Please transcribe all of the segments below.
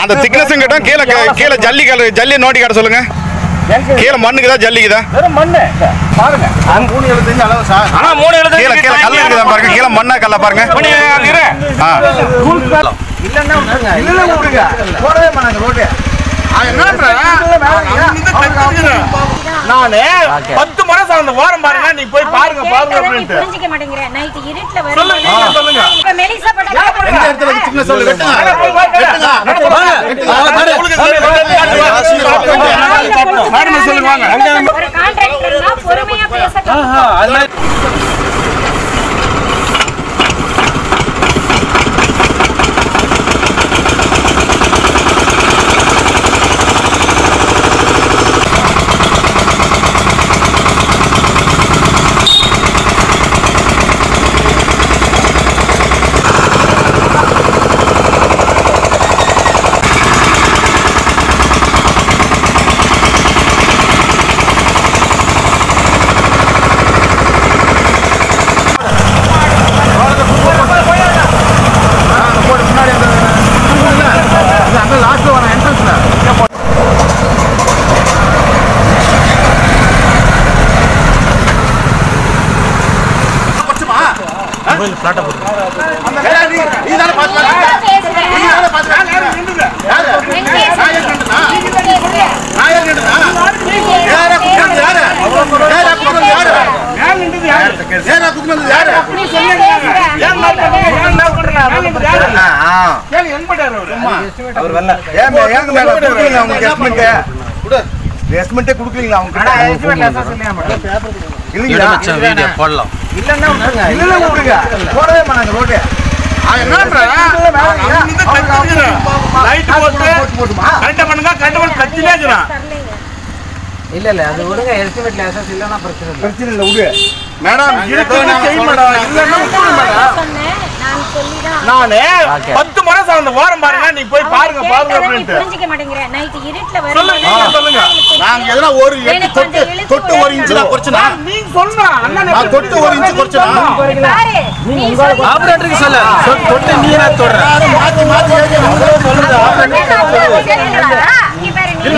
அந்த திக்னஸ் கேட்டோம். கீழே ஜல்லி நோண்டி காட்ட சொல்லுங்க. கீழே மண்ணுக்குதா ஜல்லிக்குதா? மண்ணு பாருங்க. 375 அளவு சார். ஆனா 375 கீழே கல்லு இருக்குதா பாருங்க. கீழே மண்ணா கல்ல பாருங்க. இல்லன்னா விடுங்க. போடவே மாட்டாங்க ரோடு. நானே 10 மனசு அந்த ஓரம் பாருங்க. நீ போய் பாருங்க அப்படின்ட்டு புரிஞ்சிக்க மாட்டேங்கற. நைட் இருட்ல வர சொல்லுங்க. இப்ப மெலிசா பட்ட எந்த இடத்துல சின்ன சொல்லு வெட்டுங்க. மேடம் சொல்லுங்க. ஒரு கான்ட்ராக்டர்னா பொறுமையா பேசணும். போடவே மாட்டாங்க ரோடு. இல்ல அது விடுங்க. எஸ்டிமேட்ல அசஸ் இல்லனா பிரச்சனை இல்ல விடு மேடம். நானே 10 மனசு அந்த ஓரம் பாருங்க. நீ போய் பாருங்க அப்படின்ட்டு புரிஞ்சிக்க மாட்டேங்கற. நைட் இருட்ல வர சொல்லுங்க. நாங்க எதனா ஒரு 8 தொட்டு 1 இன்ச் தான் குறச்சனா. நீங்க சொல்லுங்க. நான் தொட்டு 1 இன்ச் குறச்சனா. பாரு நீ உங்களுக்கு ஆபரேட்டருக்கு சொல்ல. தொட்டு நீ என்ன தொடுற? மாத்தி சொல்லுங்க. இங்க பாரு நீ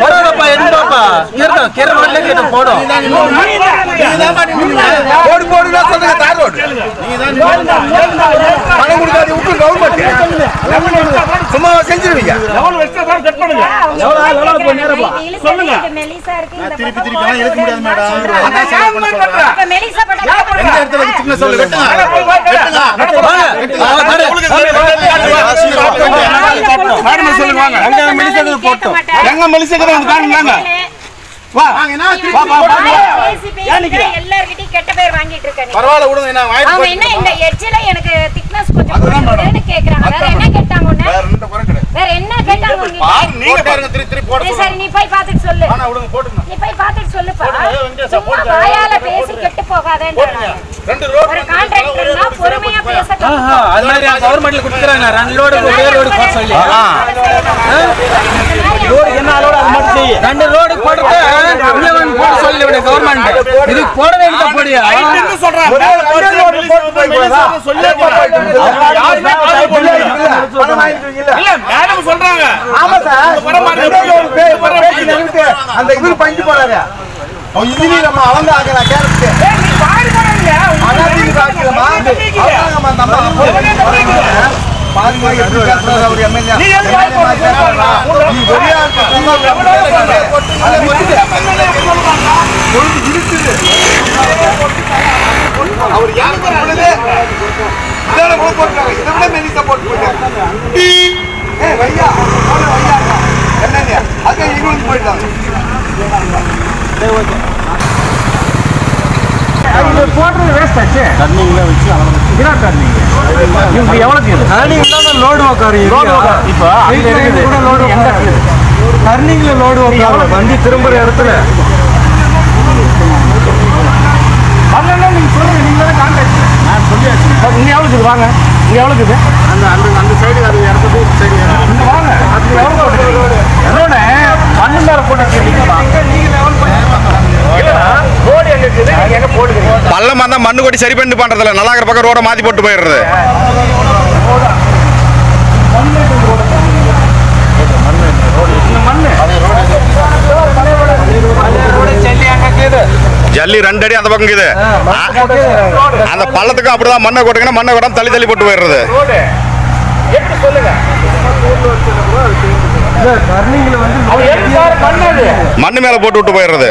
போடப்பா என்னப்பா இருக்க கேரளல கேட்ட போடு. போடுனா சொல்லுங்க. தார் ரோட் பணம் கொடுக்காதீங்க. உப்பு கவர்மெண்ட் சும்மா செஞ்சிருவீங்க. லெவல் வெச்சா தான் கட் பண்ணுங்க. லெவல் போய் நேரா சொல்லுங்க. மெலிசா இருக்கு. இந்த திருப்பி இழுக்க முடியாது மேடம். இப்ப மெலிசா பட்ட எந்த இடத்துல சின்ன சொல்லு வெட்டுங்க. மேடம் சொல்லுங்க. அங்க மெலிசா போட்டோம். எங்க மெலிசா காணுங்க. வா எல்லார்கிட்டயும் கெட்ட பேர் வாங்கிட்டு இருக்க நீ. பரவாயில்ல விடுங்க. என்ன அவங்க என்ன இந்த எட்ஜ்ல எனக்கு திக்னஸ் கொஞ்சம் கொடுங்கன்னு கேக்குறாங்க. வேற என்ன கேட்டாங்க உன்ன? வேற என்ன கேட்டாங்க உன்ன? பாரு நீங்க பாருங்க. திருப்பி போடு. சரி நீ போய் பாத்துட்டு சொல்லு. ஆனா விடுங்க போடுங்க. நீ போய் பாத்துட்டு சொல்லுப்பா. சும்மா வாயால பேசி கெட்டு போகாதேன்றாங்க. ஒரு கான்ட்ராக்டர்னா பொறுமையா பேசணும். அது மாதிரி கவர்மெண்ட்ல கொடுக்கறாங்க. 2 லோடு ஒரே லோடு போட சொல்லி. லோடு என்ன லோடு அது மட்டும் செய். 2 லோடு போடுறது இன்னவன் போட சொல்லி விட கவர்மெண்ட். இது போடவே இல்ல போடியா. என்ன சொல்றாங்க? ஒரே லோடு போட்டு போய் சொல்லி இல்ல மேடம் சொல்றாங்க. ஆமா சார். அந்த இது பஞ்சு போறாரு. இது நம்ம அவங்க ஆகல கேரட். ஏய் நீ பாரு போறீங்க. அனாதிக்கு பாக்கலமா. அவங்க நம்ம பாருங்க எப்படி பேசுறாரு அவர் எம்எல்ஏ. நீ ஏன் பாரு போறீங்க? நீ ஒரே ஆட்கள் அதை வந்து எம்எல்ஏ சொல்லுவாங்க. ஒழுங்கு இருக்குது. அவர் யாருக்கு சொல்லுது? இதோட போட்டாங்க. இதை விட மெனி சப்போர்ட் போட்டாங்க. ஏய் வையா வையா என்னங்க அங்க இவங்க போயிட்டாங்க. இது போடுறது வேஸ்ட் ஆச்சு. டர்னிங்ல வச்சு இதா டர்னிங். இது எவ்வளவு இது? டர்னிங்ல தான் லோட் உட்காரு. இப்போ அங்க இருக்குது கூட லோட் உட்காரு. டர்னிங்ல லோட் உட்காரு. வண்டி திரும்பற இடத்துல அதனால நீங்க சொல்லுங்க. நீங்க தான் கான்டாக்ட். நான் சொல்லியாச்சு. இங்க எவ்வளவு இது வாங்க. இங்க எவ்வளவு இது? அந்த சைடு அது இடத்துக்கு சைடு இங்க வாங்க. அது எவ்வளவு லோட்? என்னோட 12 போட்டு கேட்டீங்க. நீங்க லெவல் பண்ணி இல்ல லோட் எங்க பள்ளமா இருந்தா மண்ணு கொட்டி சரி பண்ணி பண்றதில்ல, நல்லா இருக்கிற பக்கம் ரோட மாத்தி போட்டு போயிடுறது. ஜல்லி 2 அடி அந்த பக்கம் இருக்குது. அந்த பள்ளத்துக்கும் அப்படிதான் மண்ணை கொட்டுங்கன்னா மண்ணை கொட்டாம தள்ளி தள்ளி போட்டு போயிடுறது. மண்ணு மேல போட்டு விட்டு போயிடுறது.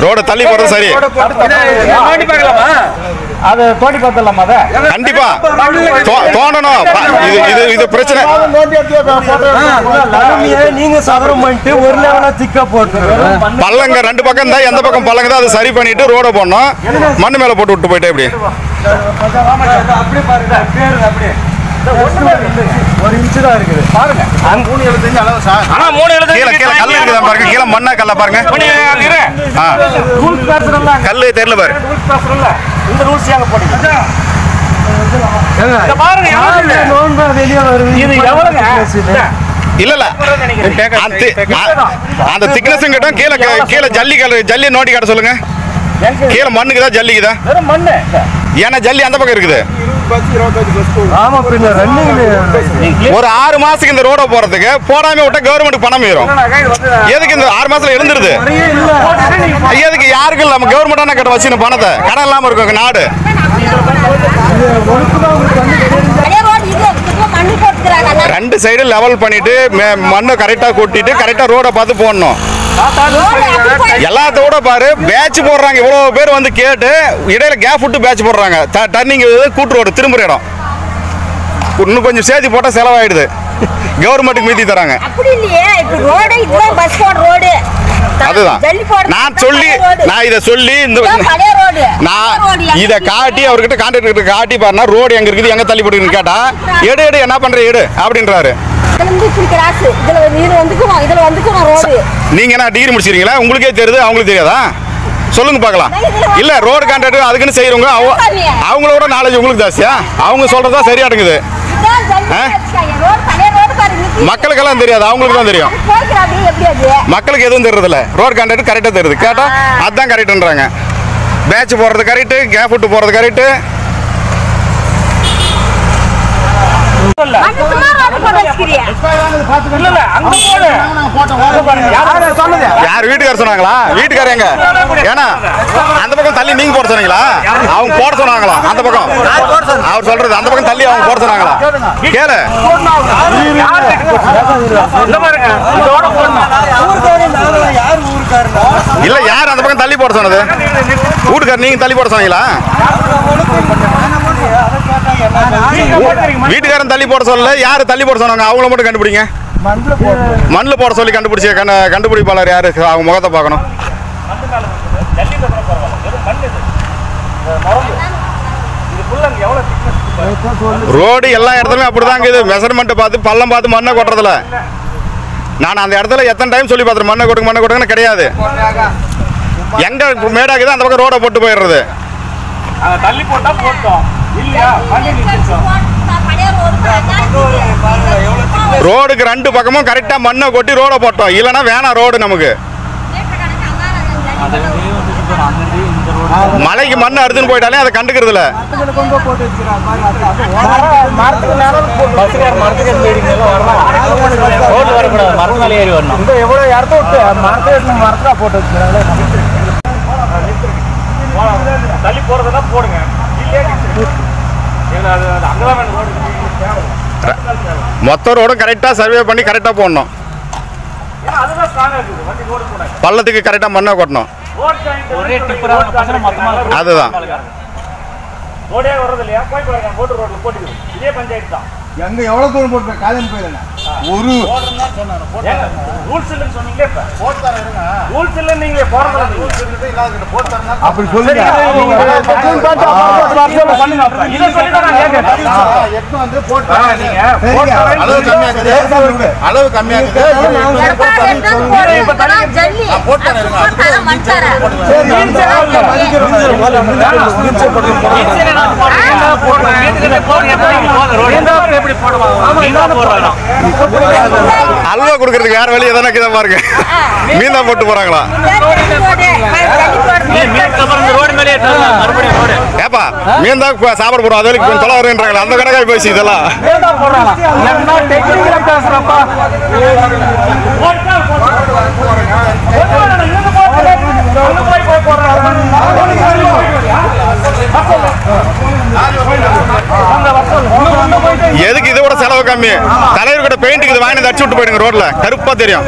ரோட தள்ளி போறது சரி. அதை தோண்டி பார்த்தலாமா? கண்டிப்பா தோண்டணும். இது பிரச்சனை. நீங்க சதுரம் பண்ணிட்டு ஒரு லெவலா திக்கா போட்டு பள்ளங்க 2 பக்கம் தான், எந்த பக்கம் பள்ளங்க தான் அதை சரி பண்ணிட்டு ரோட போடணும். மண்ணு மேல போட்டு விட்டு போயிட்டே இப்படி அப்படியே பாருங்க. அப்படியே 1 இன்ச்சு தான் இருக்குது பாருங்க. 3.75 அளவு சார். ஆனா 3.75 கீழே கல் இருக்குதா பாருங்க. கீழே மண்ணா கல்ல பாருங்க. ரூல்ஸ் பேசுறல்ல, கல்லு தெரியல பாரு. ரூல்ஸ் பேசுறல்ல, இந்த ரூல்ஸ் ஏங்க போடுங்க. இத பாருங்க எவ்வளவு நோன்பா வெளிய வருது. இது எவ்வளவுங்க? இல்ல இல்ல அந்த திக்னஸ் கிட்ட கீழே ஜல்லி நோண்டி காட்ட சொல்லுங்க. கீழே மண்ணுக்குதா ஜல்லிக்குதா? வெறும் மண்ணு. ஏன்னா ஜல்லி அந்த பக்கம் இருக்குது. ஆமா, பின்ன ரன்னிங் ஒரு 6 மாசத்துக்கு இந்த ரோட போறதுக்கு போடாம விட்டா கவர்மெண்ட் பணம் ஏறும். எதுக்கு இந்த 6 மாசத்துல எழுந்துருது? எதுக்கு? யாருக்கு இல்ல, நம்ம கவர்மெண்ட் கட்ட வச்சு பணத்தை கடன் இல்லாம இருக்கும் நாடு. ரெண்டு சைடு லெவல் பண்ணிட்டு மண்ணை கரெக்டா கொட்டிட்டு கரெக்டா ரோட பார்த்து போடணும். எல்லாத்தோட பாரு பேட்ச் போடுறாங்க. இவ்வளவு பேர் வந்து கேட்டு இடையில கேப் விட்டு பேட்ச் போடுறாங்க. டர்னிங் கூட்டு ரோடு திரும்புற இடம் இன்னும் கொஞ்சம் சேர்த்து போட்டா செலவாயிடுது. கவர்மெண்ட்டுக்கு மீதி தராங்க. அதுதான் நான் இதை சொல்லி நான் இதை காட்டி அவர்கிட்ட கான்ட்ராக்டர் காட்டி பாருனா ரோடு எங்க இருக்குது, எங்க தள்ளி போட்டு கேட்டா எடு என்ன பண்ற எடு அப்படின்றாரு. நீங்க என்ன டிகிரி முடிச்சிருக்கீங்களா? உங்களுக்கே தெரியுது, அவங்களுக்கு தெரியாதா? சொல்லுங்க பார்க்கலாம். இல்ல ரோடு கான்ட்ராக்டர் அதுக்குன்னு செய்யறவங்க அவங்களோட நாலேஜ் உங்களுக்கு ஜாஸ்தியா? அவங்க சொல்றதா சரியா இருக்குது. மக்களுக்கெல்லாம் தெரியாது, அவங்களுக்கு தான் தெரியும். மக்களுக்கு எதுவும் தெரியறதில்ல. ரோடு கான்ட்ராக்டர் கரெக்டா தெரியுது. கேட்டா அதுதான் கரெக்ட்ன்றாங்க. பேட்ச் போடுறது கரெக்ட், கேப் விட்டு போறது கரெக்ட். யார் வீட்டுக்கார சொன்னாங்களா? வீட்டுக்கார எங்க? ஏன்னா அந்த பக்கம் தள்ளி நீங்க போட சொன்னீங்களா? அவங்க போட சொன்னாங்களா? அந்த பக்கம் அவர் சொல்றது அந்த பக்கம் தள்ளி அவங்க போட சொன்னாங்களா? கேளு. இல்ல யார் அந்த பக்கம் தள்ளி போட சொன்னது? வீட்டுக்கார நீங்க தள்ளி போட சொன்னீங்களா? வீட்டுக்காரன் தள்ளி போட சொல்லல, யாரு தள்ளி போட சொன்னாங்க? அவங்கள மட்டும் கண்டுபிடிங்க. மண்ணில் போட சொல்லி கண்டுபிடிச்ச கண்டுபிடிப்பாளர் யாரு? அவங்க முகத்தை பார்க்கணும். ரோடு எல்லா இடத்துலயும் அப்படிதான் இருக்குது. மெஷர்மெண்ட் பார்த்து பள்ளம் பார்த்து மண்ணை கொட்டுறதுல நான் அந்த இடத்துல எத்தனை டைம் சொல்லி பார்த்துருக்கேன். மண்ணை கொடுங்கன்னு கிடையாது. எங்க மேடாக்குது அந்த பக்கம் ரோட போட்டு போயிடுறது. தள்ளி போட்டா போட்டோம் இல்லையா? ரோடுக்கு 2 பக்கமும் கரெக்டா மண்ணை கொட்டி ரோட போட்டோம். இல்லைன்னா வேணாம் ரோடு நமக்கு. மலைக்கு மண்ணு அறுத்துன்னு போயிட்டாலே அதை கண்டுக்கிறது இல்ல. தள்ளி போறதா போடுங்க. மொத்த ரோடும் கரெக்டா சர்வே பண்ணி கரெக்டா போடணும். பள்ளத்துக்கு கரெக்டா மண்ணை கொட்டணும். அதுதான் ரோடே வர்றது இல்லையா? போய் ரோட்ல போட்டுக்குது. இதே பஞ்சாயத்து தான். எங்க எவ்வளவு தூரம் போட்டு காலையில் போயிடல ஒரு ரூல்ஸ் இல்லன்னு சொன்னீங்களே இப்ப போட்டு தர இருங்க ரூல்ஸ் இல்ல நீங்க போறதல ரூல்ஸ் இருக்கு இல்லாத போட்டு தரனா அப்படி சொல்லுங்க பண்ணுங்க இத சொல்லி தான் நான் கேக்குறேன் எட்டு வந்து போட்டு தர நீங்க அளவு கம்மியா இருக்குது இப்ப தரேன் ஜல்லி போட்டு தர இருங்க தர மச்சார அல்வா கொடுக்கறதுக்கு யார் வழி எதனா கிதா பாருங்க மீன் தான் போட்டு போறாங்களா ஏப்பா மீன் தான் சாப்பிட போறோம் அது வரைக்கும் தொலை வருன்றாங்களா அந்த கணக்காக போயிடுச்சு இதெல்லாம் எதுக்கு இதை விட செலவு கம்மி தலைவர் கிட்ட பெயிண்ட்டுக்கு இது வாங்கி அடிச்சு விட்டு போயிடுங்க ரோட்ல கருப்பா தெரியும்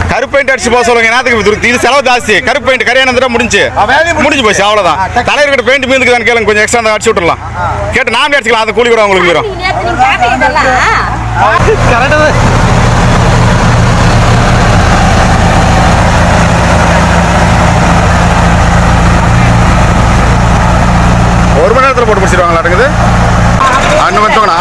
கருப்பு பெயிண்ட் அடிச்சு போக சொல்லுங்க நேரத்துக்கு இது செலவு ஜாஸ்தி கருப்பு பெயிண்ட் கரையானது முடிஞ்சு போச்சு அவ்வளவுதான் தலைவர் கிட்ட பெயிண்ட் மீந்துக்கு கேளுங்க கொஞ்சம் எக்ஸ்ட்ரா அடிச்சு விட்டுலாம் கேட்டு நாம அடிச்சுக்கலாம் அந்த கூலி கூட உங்களுக்கு வரும் ஒரு மணி நேரத்தில் போட்டு முடிச்சிருவாங்களா இருக்குது அண்ணன் வச்சோங்கண்ணா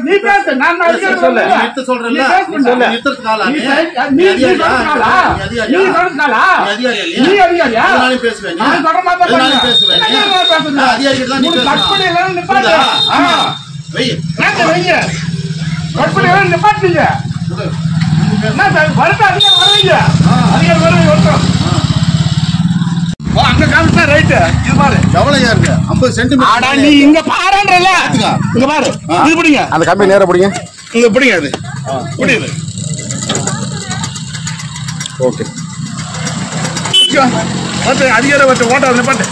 நீ பேசு நான் சொல்றேன் அங்க காமிச்சா ரைட்டு இது பாரு எவ்வளவு இருக்கு 50 சென்டிமீட்டர் நீ இங்க பாருன்றல இங்க பாரு இது பிடிங்க அந்த கம்பி நேரா பிடிங்க இங்க பிடிங்க அது புரியுது ஓகே ஓட்டு அதிகார வச்சு ஓட்ட நிப்பாட்டு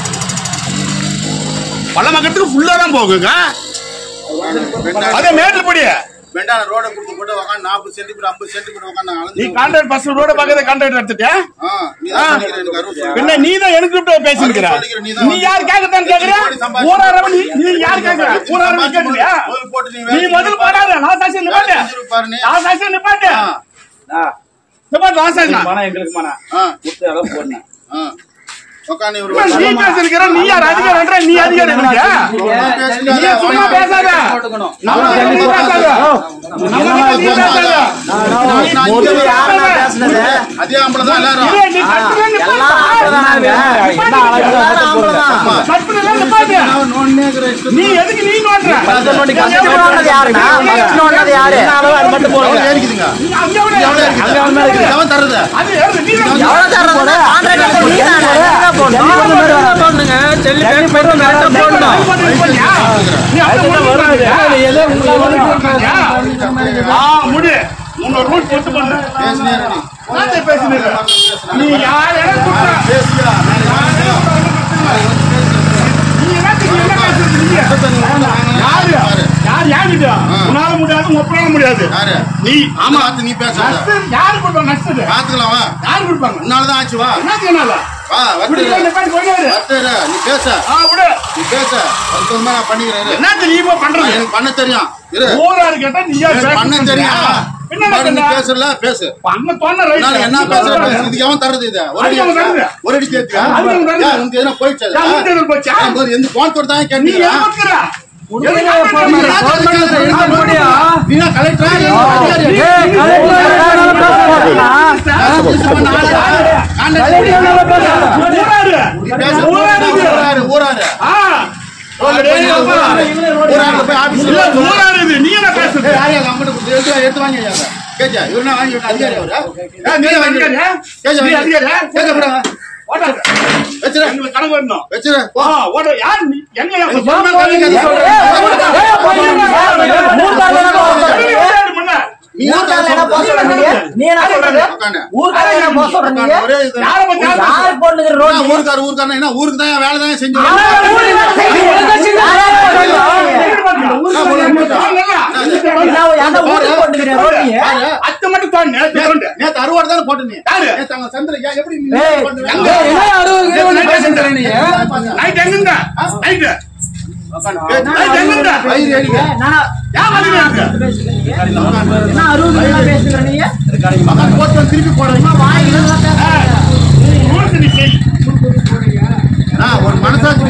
பள்ளமக்கத்துக்கு ஃபுல்லா தான் போகுங்க அதே மேட்டர் படி வெண்டான ரோட குடுத்து போட்டு உட்கார்ந்து 40 சென்டிமீட்டர் 50 சென்டிமீட்டர் உட்கார்ந்து அளந்து நீ கான்ட்ராக்ட் பஸ் ரோட பக்கத்துல கான்ட்ராக்ட் எடுத்துட்டியா நீ தான் சொல்லிக்கிற எனக்கு அருள் என்ன நீ தான் எனக்கு பேசிக்கிற நீ யார் கேக்குறேன்னு கேக்குற ஊராரவ நீ யார் கேக்குற ஊராரவ கேக்குறியா நீ முதல்ல போடாத நான் சாட்சி நிப்பாட்டு நான் சாட்சி நிப்பாட்டு நிப்பாட்டு நான் சாட்சி மன எங்களுக்கு மன குத்து அளவு போடுறேன் உட்கார்ந்து ஒரு நீ பேசிக்கிற நீ யார் அதிகாரம்ன்ற நீ அதிகாரம் இல்லையா நீ சும்மா பேசாத நம்ம பேசாத நம்ம பேசாத அதே ஆம்பளை தான் எல்லாரும் நீ எதுக்கு நீ நோட்ற முடியாது நீ ஆமா நீ பேச யாரு கொடுப்பாங்க நஷ்டது பாத்துக்கலாம் யாரு கொடுப்பாங்க உன்னாலதான் ஆச்சு வா வா நீ பேச நீ பேச அதுமா நான் பண்ணிக்கிறேன் என்ன தெரியுமா பண்றது எனக்கு பண்ண தெரியும் ஊராரு கேட்டா நீ பண்ண தெரியும் நீ பேசல பேசு பண்ண தோண ரைட் நான் என்ன பேசுறேன் இதுக்கு எவன் தரது இது ஒரு அடி கேட்டியா உனக்கு என்ன போயிடுச்சா எந்த போன் தொட்டு தான் கேட்டீங்க ஊருக்கு தான் வேலை தான் செஞ்சு அறுவாடு தானே போட்டு எப்படி திருப்பி போடுறீங்க ஒரு மனசாட்சி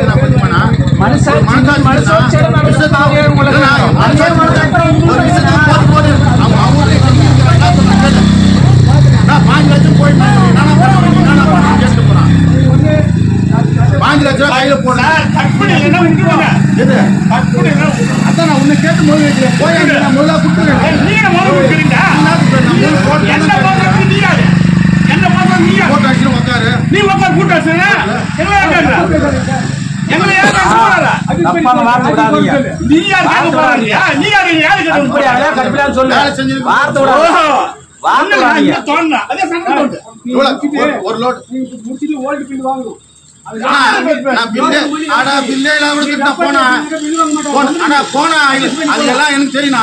ஒரு லோட் அதெல்லாம் எனக்கு தெரியும்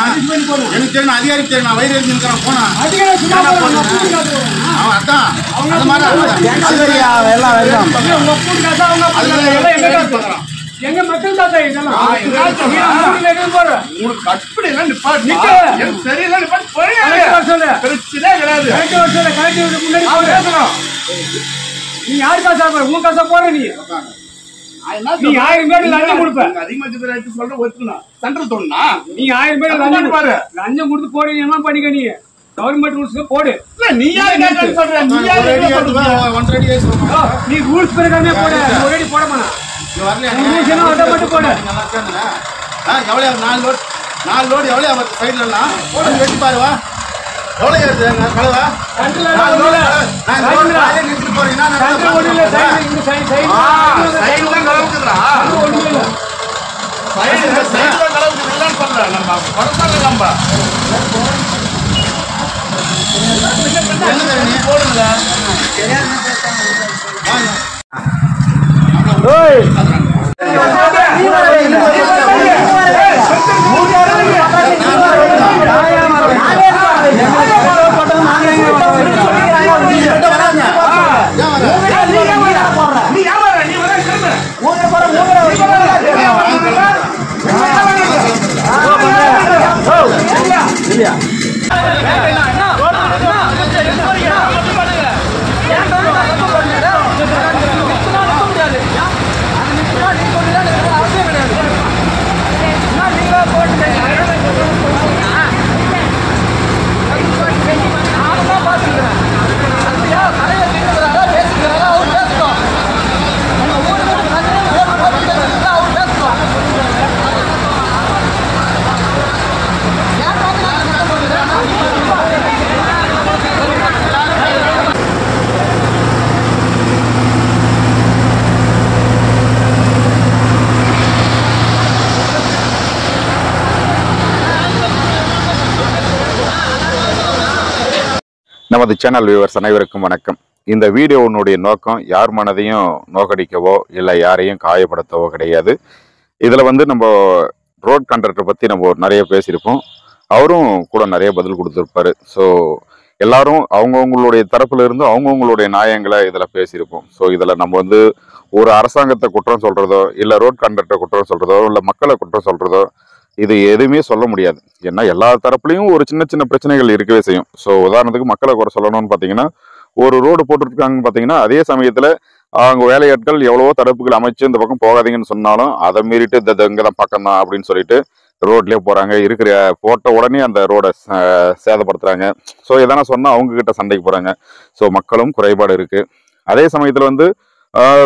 அதிகாரி தெரியும் வயிறு இருக்கிறான் போனா அவன் அதான் அது மாதிரி எங்க மக்கள் தாத்தா இதெல்லாம் உங்களுக்கு கற்பனை எல்லாம் நிப்பாட்டு சரியில்லை நிப்பாட்டு பிரச்சனை கிடையாது. நீ யாரு காசா உன் காசா போற நீ நீ 1000 பேர் லஞ்சம் கொடுப்ப அதிகமா சொல்ற ஒத்துக்கணும் சென்ட்ரல் தோணுனா நீ 1000 பேர் லஞ்சம் பாரு லஞ்சம் கொடுத்து போடு என்ன பண்ணிக்க நீ கவர்மெண்ட் ரூல்ஸ் போடு இல்ல நீ யாரு கேட்க சொல்ற நீ யாரு நீ ரூல்ஸ் பிரகாரமே போடு ஒரேடி போட மாட்டா நீ வரல ரூல்ஸ் என்ன அத மட்டும் போடு நல்லா கேக்குறா எவ்வளவு 4 லோட் எவ்வளவு அவ சைடுலலாம் போடு வெட்டி பாரு வா எவ்வளவு ஏறுது கலவா கண்டல நான் ராஜே நின்னு போறீங்க நான் கண்டல ஓடில சைடு இந்த சைடுல கலவுக்குறா ஓடில சைடுல கலவுக்கு இல்லன்னு சொல்ற நம்ம பரவாயில்லை நம்ம என்ன நீ போடுங்க ஓய் நமது சேனல் வியூவர்ஸ் அனைவருக்கும் வணக்கம். இந்த வீடியோனுடைய நோக்கம் யார் மனதையும் நோக்கடிக்கவோ இல்லை யாரையும் காயப்படுத்தவோ கிடையாது. இதில் வந்து நம்ம ரோட் கான்ட்ராக்டரை பற்றி நம்ம நிறைய பேசியிருப்போம். அவரும் கூட நிறைய பதில் கொடுத்துருப்பாரு. ஸோ எல்லாரும் அவங்கவுங்களுடைய தரப்புல இருந்து அவங்கவுங்களுடைய நியாயங்களை இதில் பேசியிருப்போம். ஸோ இதில் நம்ம வந்து ஒரு அரசாங்கத்தை குற்றம் சொல்கிறதோ இல்லை ரோட் கான்ட்ராக்டரை குற்றம் சொல்கிறதோ இல்லை மக்களை குற்றம் சொல்கிறதோ இது எதுவுமே சொல்ல முடியாது. ஏன்னா எல்லா தரப்புலையும் ஒரு சின்ன சின்ன பிரச்சனைகள் இருக்கவே செய்யும். ஸோ உதாரணத்துக்கு மக்களை குறை சொல்லணும்னு பார்த்தீங்கன்னா ஒரு ரோடு போட்டுருக்காங்கன்னு பார்த்தீங்கன்னா அதே சமயத்தில் அவங்க வேலையாட்கள் எவ்வளவோ தடுப்புகள் அமைச்சு இந்த பக்கம் போகாதீங்கன்னு சொன்னாலும் அதை மீறிட்டு இங்கே தான் பக்கம் தான் அப்படின்னு சொல்லிட்டு ரோட்லேயே போகிறாங்க. இருக்கிற போட்ட உடனே அந்த ரோடை சேதப்படுத்துகிறாங்க. ஸோ எதனா சொன்னால் அவங்கக்கிட்ட சண்டைக்கு போகிறாங்க. ஸோ மக்களும் குறைபாடு இருக்குது. அதே சமயத்தில் வந்து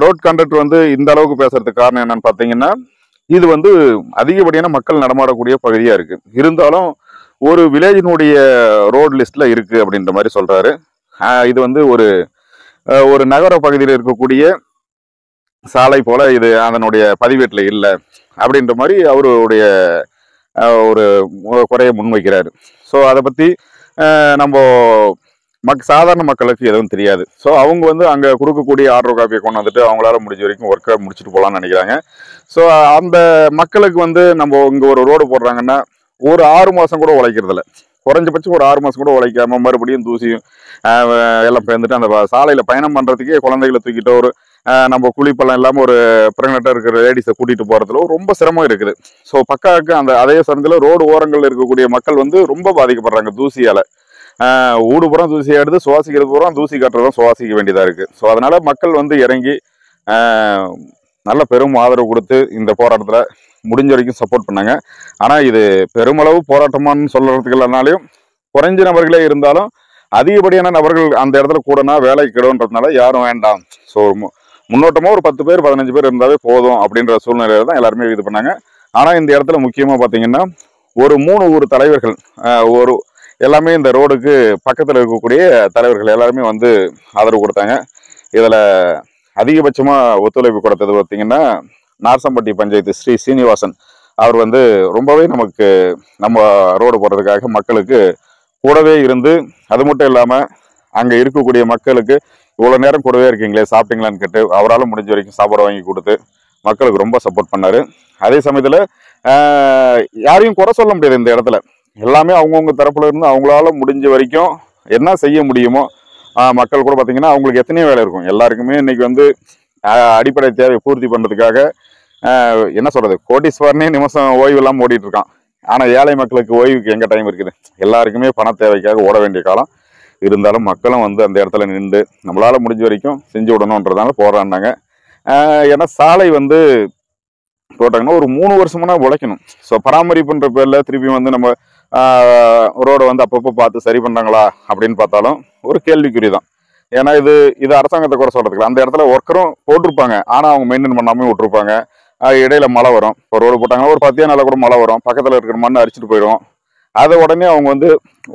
ரோட் கான்ட்ராக்டர் வந்து இந்த அளவுக்கு பேசுறதுக்கு காரணம் என்னன்னு பார்த்தீங்கன்னா இது வந்து அதிகப்படியான மக்கள் நடமாடக்கூடிய பகுதியாக இருக்குது. இருந்தாலும் ஒரு வில்லேஜினுடைய ரோடு லிஸ்ட்டில் இருக்குது அப்படின்ற மாதிரி சொல்கிறாரு. இது வந்து ஒரு நகர பகுதியில் இருக்கக்கூடிய சாலை போல் இது அதனுடைய பதிவேட்டில் இல்லை அப்படின்ற மாதிரி அவருடைய ஒரு குறையை முன்வைக்கிறாரு. ஸோ அதை பற்றி நம்ம சாதாரண மக்களுக்கு எதுவும் தெரியாது. ஸோ அவங்க வந்து அங்கே கொடுக்கக்கூடிய ஆர்டர் காப்பியை கொண்டு வந்துட்டு அவங்களால முடிஞ்ச வரைக்கும் ஒர்க்கை முடிச்சுட்டு போகலான்னு நினைக்கிறாங்க. ஸோ அந்த மக்களுக்கு வந்து நம்ம இங்கே ஒரு ரோடு போடுறாங்கன்னா ஒரு 6 மாதம் கூட உழைக்கிறதில்ல. குறைஞ்சபட்சம் ஒரு 6 மாதம் கூட உழைக்காம மறுபடியும் தூசியும் எல்லாம் பேர்ந்துட்டு அந்த சாலையில் பயணம் பண்ணுறதுக்கே குழந்தைகளை தூக்கிட்டு ஒரு நம்ம குளிப்பெல்லாம் இல்லாமல் ஒரு ப்ரெக்னெண்ட்டாக இருக்கிற லேடிஸை கூட்டிகிட்டு போகிறதுல ரொம்ப சிரமம் இருக்குது. ஸோ பக்காவுக்கு அதே சமயத்தில் ரோடு ஓரங்களில் இருக்கக்கூடிய மக்கள் வந்து ரொம்ப பாதிக்கப்படுறாங்க தூசியால். ஊடுபுறம் தூசி எடுத்து சுவாசிக்கிறது பூரம் தூசி காட்டுறதும் சுவாசிக்க வேண்டியதாக இருக்குது. ஸோ அதனால் மக்கள் வந்து இறங்கி நல்ல பெரும் ஆதரவு கொடுத்து இந்த போராட்டத்தில் முடிஞ்ச வரைக்கும் சப்போர்ட் பண்ணாங்க. ஆனால் இது பெருமளவு போராட்டமானு சொல்கிறதுக்கு இல்லைனாலையும் குறைஞ்ச நபர்களே இருந்தாலும் அதிகப்படியான நபர்கள் அந்த இடத்துல கூடனா வேலை கிடன்றதுனால யாரும் வேண்டாம். ஸோ முன்னோட்டமாக ஒரு 10 பேர் 15 பேர் இருந்தாவே போதும் அப்படின்ற சூழ்நிலையில தான் எல்லாருமே இது பண்ணாங்க. ஆனால் இந்த இடத்துல முக்கியமாக பார்த்தீங்கன்னா ஒரு 3 ஊர் தலைவர்கள் எல்லாமே இந்த ரோடுக்கு பக்கத்தில் இருக்கக்கூடிய தலைவர்கள் எல்லாருமே வந்து ஆதரவு கொடுத்தாங்க. இதில் அதிகபட்சமாக ஒத்துழைப்பு கொடுத்தது பார்த்தீங்கன்னா நார்சம்பட்டி பஞ்சாயத்து ஸ்ரீ சீனிவாசன் அவர் வந்து ரொம்பவே நம்ம ரோடு போடுறதுக்காக மக்களுக்கு கூடவே இருந்து அது மட்டும் இல்லாமல் அங்கே இருக்கக்கூடிய மக்களுக்கு இவ்வளோ நேரம் கூடவே இருக்கீங்களே சாப்பிட்டீங்களான்னு கேட்டு அவரால் முடிஞ்ச வரைக்கும் சாப்பாடு வாங்கி கொடுத்து மக்களுக்கு ரொம்ப சப்போர்ட் பண்ணார். அதே சமயத்தில் யாரையும் குறை சொல்ல முடியாது. இந்த இடத்துல எல்லாமே அவங்கவுங்க தரப்புல இருந்து அவங்களால முடிஞ்ச வரைக்கும் என்ன செய்ய முடியுமோ மக்கள் கூட பார்த்தீங்கன்னா அவங்களுக்கு எத்தனையோ வேலை இருக்கும். எல்லாருக்குமே இன்னைக்கு வந்து அடிப்படை தேவை பூர்த்தி பண்ணுறதுக்காக என்ன சொல்கிறது கோடீஸ்வரனே நிமிஷம் ஓய்வு இல்லாமல் ஓடிட்டு இருக்கான். ஆனால் ஏழை மக்களுக்கு ஓய்வுக்கு எங்கே டைம் இருக்குது? எல்லாருக்குமே பண தேவைக்காக ஓட வேண்டிய காலம். இருந்தாலும் மக்களும் வந்து அந்த இடத்துல நின்று நம்மளால் முடிஞ்ச வரைக்கும் செஞ்சு விடணுன்றதால போராடினாங்க. ஏன்னா சாலை வந்து போட்டாங்கன்னா ஒரு 3 வருஷம்னா உழைக்கணும். ஸோ பராமரிப்புன்ற பேரில் திருப்பி வந்து நம்ம ரோடை வந்து அப்பப்போ பார்த்து சரி பண்ணுறாங்களா அப்படின்னு பார்த்தாலும் ஒரு கேள்விக்குறி தான். ஏன்னா இது அரசாங்கத்தை குறை சொல்றதுக்கு அந்த இடத்துல ஒர்க்கரும் போட்டிருப்பாங்க, ஆனால் அவங்க மெயின்டைன் பண்ணாமல் விட்டுருப்பாங்க. இடையில மழை வரும், இப்போ ரோடு போட்டாங்கன்னா ஒரு 10 நாளில் கூட மழை வரும், பக்கத்தில் இருக்கிற மண்ணை அரிச்சிட்டு போயிடும். அதை உடனே அவங்க வந்து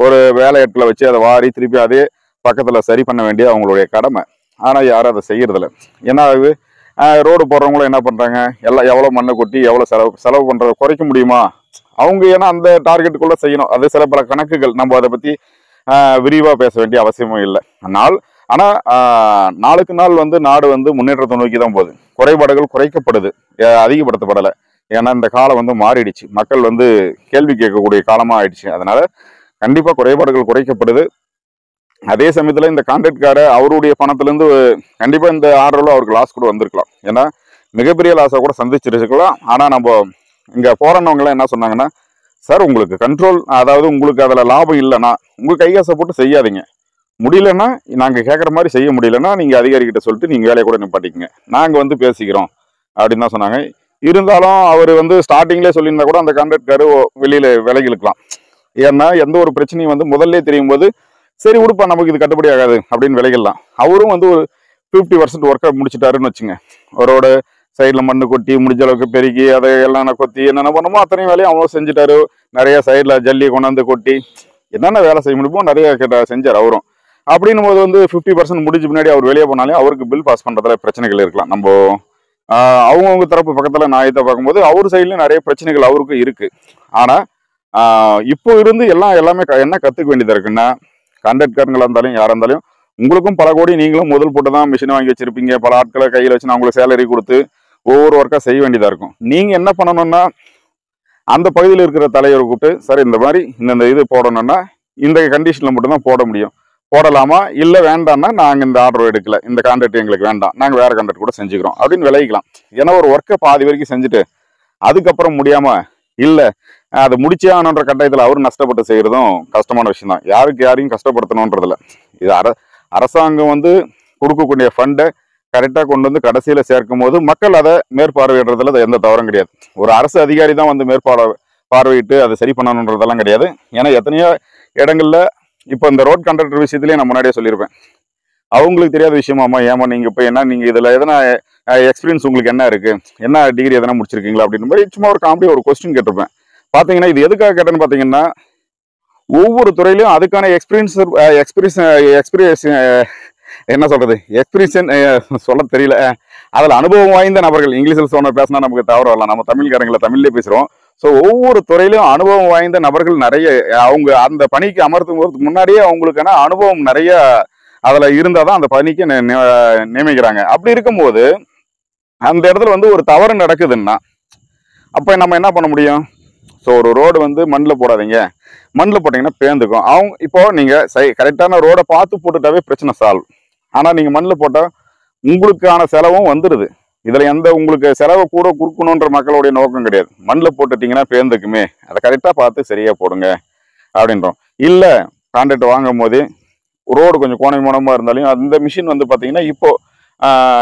ஒரு வேலையாட்களை வச்சு அதை வாரி திருப்பி அதே பக்கத்தில் சரி பண்ண வேண்டிய அவங்களுடைய கடமை. ஆனால் யாரும் அதை செய்யறதில்ல. ஏன்னா ரோடு போடுறவங்களும் என்ன பண்ணுறாங்க, எவ்வளோ மண்ணை கொட்டி எவ்வளோ செலவு பண்ணுறத குறைக்க முடியுமா அவங்க, ஏன்னா அந்த டார்கெட்டுக்குள்ளே செய்யணும். அது சில பல கணக்குகள், நம்ம அதை பற்றி விரிவாக பேச வேண்டிய அவசியமும் இல்லை. ஆனால் நாளுக்கு நாள் வந்து நாடு வந்து முன்னேற்றத்தை நோக்கி தான் போகுது. குறைபாடுகள் குறைக்கப்படுது, அதிகப்படுத்தப்படலை. ஏன்னா இந்த காலம் வந்து மாறிடுச்சு, மக்கள் வந்து கேள்வி கேட்கக்கூடிய காலமாக ஆயிடுச்சு. அதனால கண்டிப்பாக குறைபாடுகள் குறைக்கப்படுது. அதே சமயத்தில் இந்த கான்ட்ராக்ட்கார அவருடைய பணத்திலேருந்து கண்டிப்பாக இந்த ஆர்டரில் அவருக்கு லாஸ் கூட வந்திருக்கலாம். ஏன்னா மிகப்பெரிய லாஸை கூட சந்திச்சிருக்கலாம். ஆனால் நம்ம இங்கே போராடினவங்களாம் என்ன சொன்னாங்கன்னா, சார் உங்களுக்கு கண்ட்ரோல், அதாவது உங்களுக்கு அதில் லாபம் இல்லைன்னா உங்கள் கைகாசை போட்டு செய்யாதீங்க, முடியலன்னா நாங்கள் கேட்குற மாதிரி செய்ய முடியலன்னா நீங்கள் அதிகாரிகிட்ட சொல்லிட்டு நீங்கள் வேலையை கூட நிப்பாட்டிக்கங்க, நாங்கள் வந்து பேசிக்கிறோம் அப்படின்னு தான் சொன்னாங்க. இருந்தாலும் அவர் வந்து ஸ்டார்டிங்லேயே சொல்லியிருந்தா கூட அந்த கான்ட்ராக்ட்காரு வெளியில் விலகி இருக்கலாம். ஏன்னா எந்த ஒரு பிரச்சனையும் வந்து முதல்ல தெரியும் போது சரி உடுப்பா நமக்கு இது கட்டுப்படி ஆகாது அப்படின்னு விலகிடலாம். அவரும் வந்து ஒரு 50% ஒர்க்கை முடிச்சுட்டாருன்னு வச்சுங்க. அவரோட சைடில் மண்ணு கொட்டி முடிஞ்ச அளவுக்கு பெருக்கி அதை எல்லாம் கொத்தி என்னென்ன பண்ணுமோ அத்தனையும் வேலையும் அவங்களும் செஞ்சுட்டாரு. நிறைய சைடில் ஜல்லியை கொண்டாந்து கொட்டி என்னென்ன வேலை செய்ய முடியுமோ நிறைய செஞ்சார் அவரும். அப்படின்னும் போது வந்து 50% முடிஞ்ச பின்னாடி அவர் வெளியே போனாலே அவருக்கு பில் பாஸ் பண்ணுறதுல பிரச்சனைகள் இருக்கலாம். நம்ம அவங்கவுங்க தரப்பு பக்கத்தில் நியாயத்தை பார்க்கும்போது அவர் சைட்லேயும் நிறைய பிரச்சனைகள் அவருக்கும் இருக்குது. ஆனால் இப்போ இருந்து எல்லாமே என்ன கற்றுக்க வேண்டியதாக இருக்குன்னா, கான்ட்ராக்ட்காரங்களாக இருந்தாலும் யாராக இருந்தாலும் உங்களுக்கும் பல கோடி நீங்களும் முதல் போட்டு தான் மிஷினை வாங்கி வச்சிருப்பீங்க, பல ஆட்களை கையில் வச்சு அவங்களுக்கு சேலரி கொடுத்து ஒவ்வொரு ஒர்க்காக செய்ய வேண்டியதாக இருக்கும். நீங்கள் என்ன பண்ணணும்னா அந்த பகுதியில் இருக்கிற தலைவரை கூப்பிட்டு, சார் இந்த மாதிரி இந்த இது போடணும்னா இந்த கண்டிஷனில் மட்டும்தான் போட முடியும், போடலாமா இல்லை வேண்டாம்னா நாங்கள் இந்த ஆர்டர் எடுக்கல, இந்த கான்ட்ராக்ட் எங்களுக்கு வேண்டாம், நாங்கள் வேறு கான்ட்ராக்ட் கூட செஞ்சுக்கிறோம் அப்படின்னு விளைவிக்கலாம். ஏன்னா ஒரு ஒர்க்கை பாதி வரைக்கும் செஞ்சுட்டு அதுக்கப்புறம் முடியாமல் இல்லை அதை முடிச்சே ஆனன்ற கட்டாயத்தில் அவர் நஷ்டப்பட்டு செய்கிறதும் கஷ்டமான விஷயம் தான். யாரையும் கஷ்டப்படுத்தணுன்றதில்ல. இது அரசாங்கம் வந்து கொடுக்கக்கூடிய ஃபண்டை கரெக்டாக கொண்டு வந்து கடைசியில் சேர்க்கும் போது மக்கள் அதை மேற்பார்வையிடுறதுல எந்த தவறும் கிடையாது. ஒரு அரசு அதிகாரி தான் வந்து பார்வையிட்டு அதை சரி பண்ணணுன்றதெல்லாம் கிடையாது. ஏன்னா எத்தனையோ இடங்களில் இப்போ இந்த ரோட் கான்ட்ராக்டர் விஷயத்துலேயே நான் முன்னாடியே சொல்லியிருப்பேன், அவங்களுக்கு தெரியாத விஷயமாம்மா, ஏமா நீங்கள் இப்போ என்ன நீங்கள் இதில் எதனா எக்ஸ்பீரியன்ஸ் உங்களுக்கு என்ன இருக்குது, என்ன டிகிரி எதனா முடிச்சிருக்கீங்களா அப்படின்னு மாதிரி சும்மா ஒரு காமெடி ஒரு கொஸ்டின் கேட்டிருப்பேன். பார்த்தீங்கன்னா இது எதுக்காக கேட்டேன்னு பார்த்தீங்கன்னா, ஒவ்வொரு துறையிலையும் அதுக்கான எக்ஸ்பீரியன்ஸ் என்ன சொல்றது, எக்ஸ்பீரியன்ஸ் சொல்ல தெரியல, அதில் அனுபவம் வாய்ந்த நபர்கள், இங்கிலீஷில் பேசினா நமக்கு தவறு வரலாம், நம்ம தமிழ்காரங்களை தமிழ்லேயே பேசுகிறோம். ஸோ ஒவ்வொரு துறையிலையும் அனுபவம் வாய்ந்த நபர்கள் நிறைய, அவங்க அந்த பணிக்கு அமர்த்தும் போகிறதுக்கு முன்னாடியே அவங்களுக்கான அனுபவம் நிறைய அதில் இருந்தால் தான் அந்த பணிக்கு நியமிக்கிறாங்க. அப்படி இருக்கும்போது அந்த இடத்துல வந்து ஒரு தவறு நடக்குதுன்னா அப்போ நம்ம என்ன பண்ண முடியும்? ஸோ ஒரு ரோடு வந்து மண்ணில் போடாதீங்க, மண்ணில் போட்டிங்கன்னா பேர்ந்துக்கும். இப்போ நீங்கள் கரெக்டான ரோடை பார்த்து போட்டுட்டாவே பிரச்சனை சால்வ். ஆனால் நீங்கள் மண்ணில் போட்டால் உங்களுக்கான செலவும் வந்துடுது. இதில் உங்களுக்கு செலவை கூட கொடுக்கணுன்ற மக்களுடைய நோக்கம் கிடையாது. மண்ணில் போட்டுட்டிங்கன்னா பேர்ந்துக்குமே, அதை கரெக்டாக பார்த்து சரியாக போடுங்க அப்படின்றோம். இல்லை கான்ட்ராக்ட் வாங்கும் போதே ரோடு கொஞ்சம் கோணமாக இருந்தாலும் அந்த மிஷின் வந்து பார்த்தீங்கன்னா இப்போ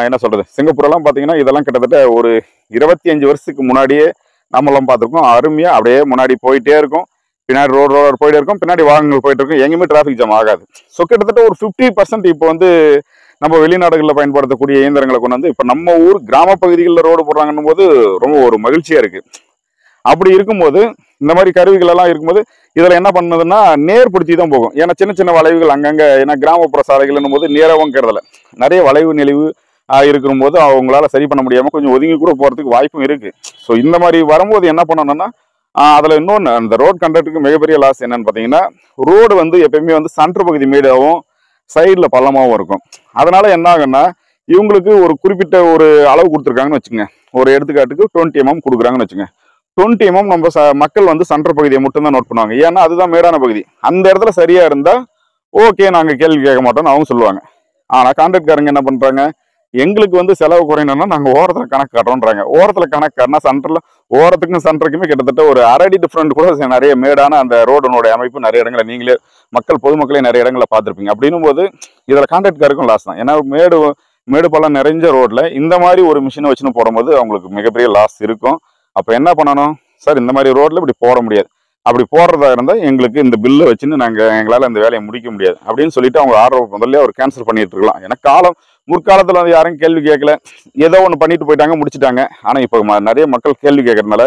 என்ன சொல்கிறது, சிங்கப்பூரெல்லாம் பார்த்தீங்கன்னா இதெல்லாம் கிட்டத்தட்ட ஒரு 25 வருஷத்துக்கு முன்னாடியே நம்மளாம் பார்த்துருக்கோம். அருமையாக அப்படியே முன்னாடி போயிட்டே இருக்கும், பின்னாடி ரோடு போயிட்டே இருக்கும், பின்னாடி வாகனங்கள் போயிட்டு இருக்கும், எங்கேயுமே டிராஃபிக் ஜாம் ஆகாது. ஸோ கிட்டத்தட்ட ஒரு 50% இப்போ வந்து நம்ம வெளிநாடுகளில் பயன்படுத்தக்கூடிய இயந்திரங்களை கொண்டு வந்து இப்போ நம்ம ஊர் கிராம பகுதிகளில் ரோடு போடுறாங்கன்னும் போது ரொம்ப ஒரு மகிழ்ச்சியாக இருக்குது. அப்படி இருக்கும்போது இந்த மாதிரி கருவிகள் எல்லாம் இருக்கும்போது இதில் என்ன பண்ணுதுன்னா நேர்படுத்தி தான் போகும். ஏன்னா சின்ன சின்ன வளைவுகள் அங்கங்கே, ஏன்னா கிராமப்புற சாலைகள்னும் போது நேராகவும் கருதலை, நிறைய வளைவு நெளிவு இருக்கும் போது அவங்களால சரி பண்ண முடியாமல் கொஞ்சம் ஒதுங்கி கூட போகிறதுக்கு வாய்ப்பும் இருக்குது. ஸோ இந்த மாதிரி வரும்போது என்ன பண்ணணும்னா அதில் இன்னொன்று, அந்த ரோட் கான்ட்ராக்டுக்கு மிகப்பெரிய லாஸ் என்னன்னு பார்த்தீங்கன்னா, ரோடு வந்து எப்பயுமே வந்து சென்டர் பகுதி மேடாகவும் சைடில் பள்ளமாகவும் இருக்கும். அதனால என்ன ஆகுன்னா இவங்களுக்கு ஒரு குறிப்பிட்ட ஒரு அளவு கொடுத்துருக்காங்கன்னு வச்சுங்க, ஒரு எடுத்துக்காட்டுக்கு 20 mm கொடுக்குறாங்கன்னு வச்சுங்க. 20 mm நம்ம மக்கள் வந்து சென்டர் பகுதியை மட்டும்தான் நோட் பண்ணுவாங்க, ஏன்னா அதுதான் மேடான பகுதி. அந்த இடத்துல சரியாக இருந்தால் ஓகே நாங்கள் கேள்வி கேட்க மாட்டோம்னு அவங்க சொல்லுவாங்க. ஆனால் கான்ட்ராக்ட்காரங்க என்ன பண்ணுறாங்க, எங்களுக்கு வந்து செலவு குறையணும்னா நாங்கள் ஓரத்தில் கணக்கு காட்டுறோன்றாங்க. ஓரத்தில் கணக்கு காட்டினா சென்டரில் ஓரத்துக்கும் சென்டருக்குமே கிட்டத்தட்ட ஒரு 1/2 அடி டிஃப்ரெண்ட் கூட நிறைய மேடான அந்த ரோடனுடைய அமைப்பு நிறைய இடங்களை நீங்களே பொதுமக்களே நிறைய இடங்களை பார்த்துருப்பீங்க. அப்படின்னும் போது இதில் கான்ட்ராக்ட்காருக்கும் லாஸ் தான். ஏன்னா மேடு மேடு பள்ளம் நிறைஞ்ச ரோட்ல இந்த மாதிரி ஒரு மிஷினை வச்சுன்னு போடும்போது அவங்களுக்கு மிகப்பெரிய லாஸ் இருக்கும். அப்போ என்ன பண்ணணும் சார், இந்த மாதிரி ரோட்ல இப்படி போட முடியாது, அப்படி போடுறதா இருந்தால் எங்களுக்கு இந்த பில்லை வச்சுன்னு எங்களால் அந்த வேலையை முடிக்க முடியாது அப்படின்னு சொல்லிட்டு அவங்க ஆர்டர் முதல்ல ஒரு கேன்சல் பண்ணிட்டு இருக்கலாம். ஏன்னா முற்காலத்தில் வந்து யாரும் கேள்வி கேட்கல, ஏதோ ஒன்று பண்ணிட்டு போயிட்டாங்க, முடிச்சுட்டாங்க. ஆனால் இப்போ நிறைய மக்கள் கேள்வி கேட்கறதுனால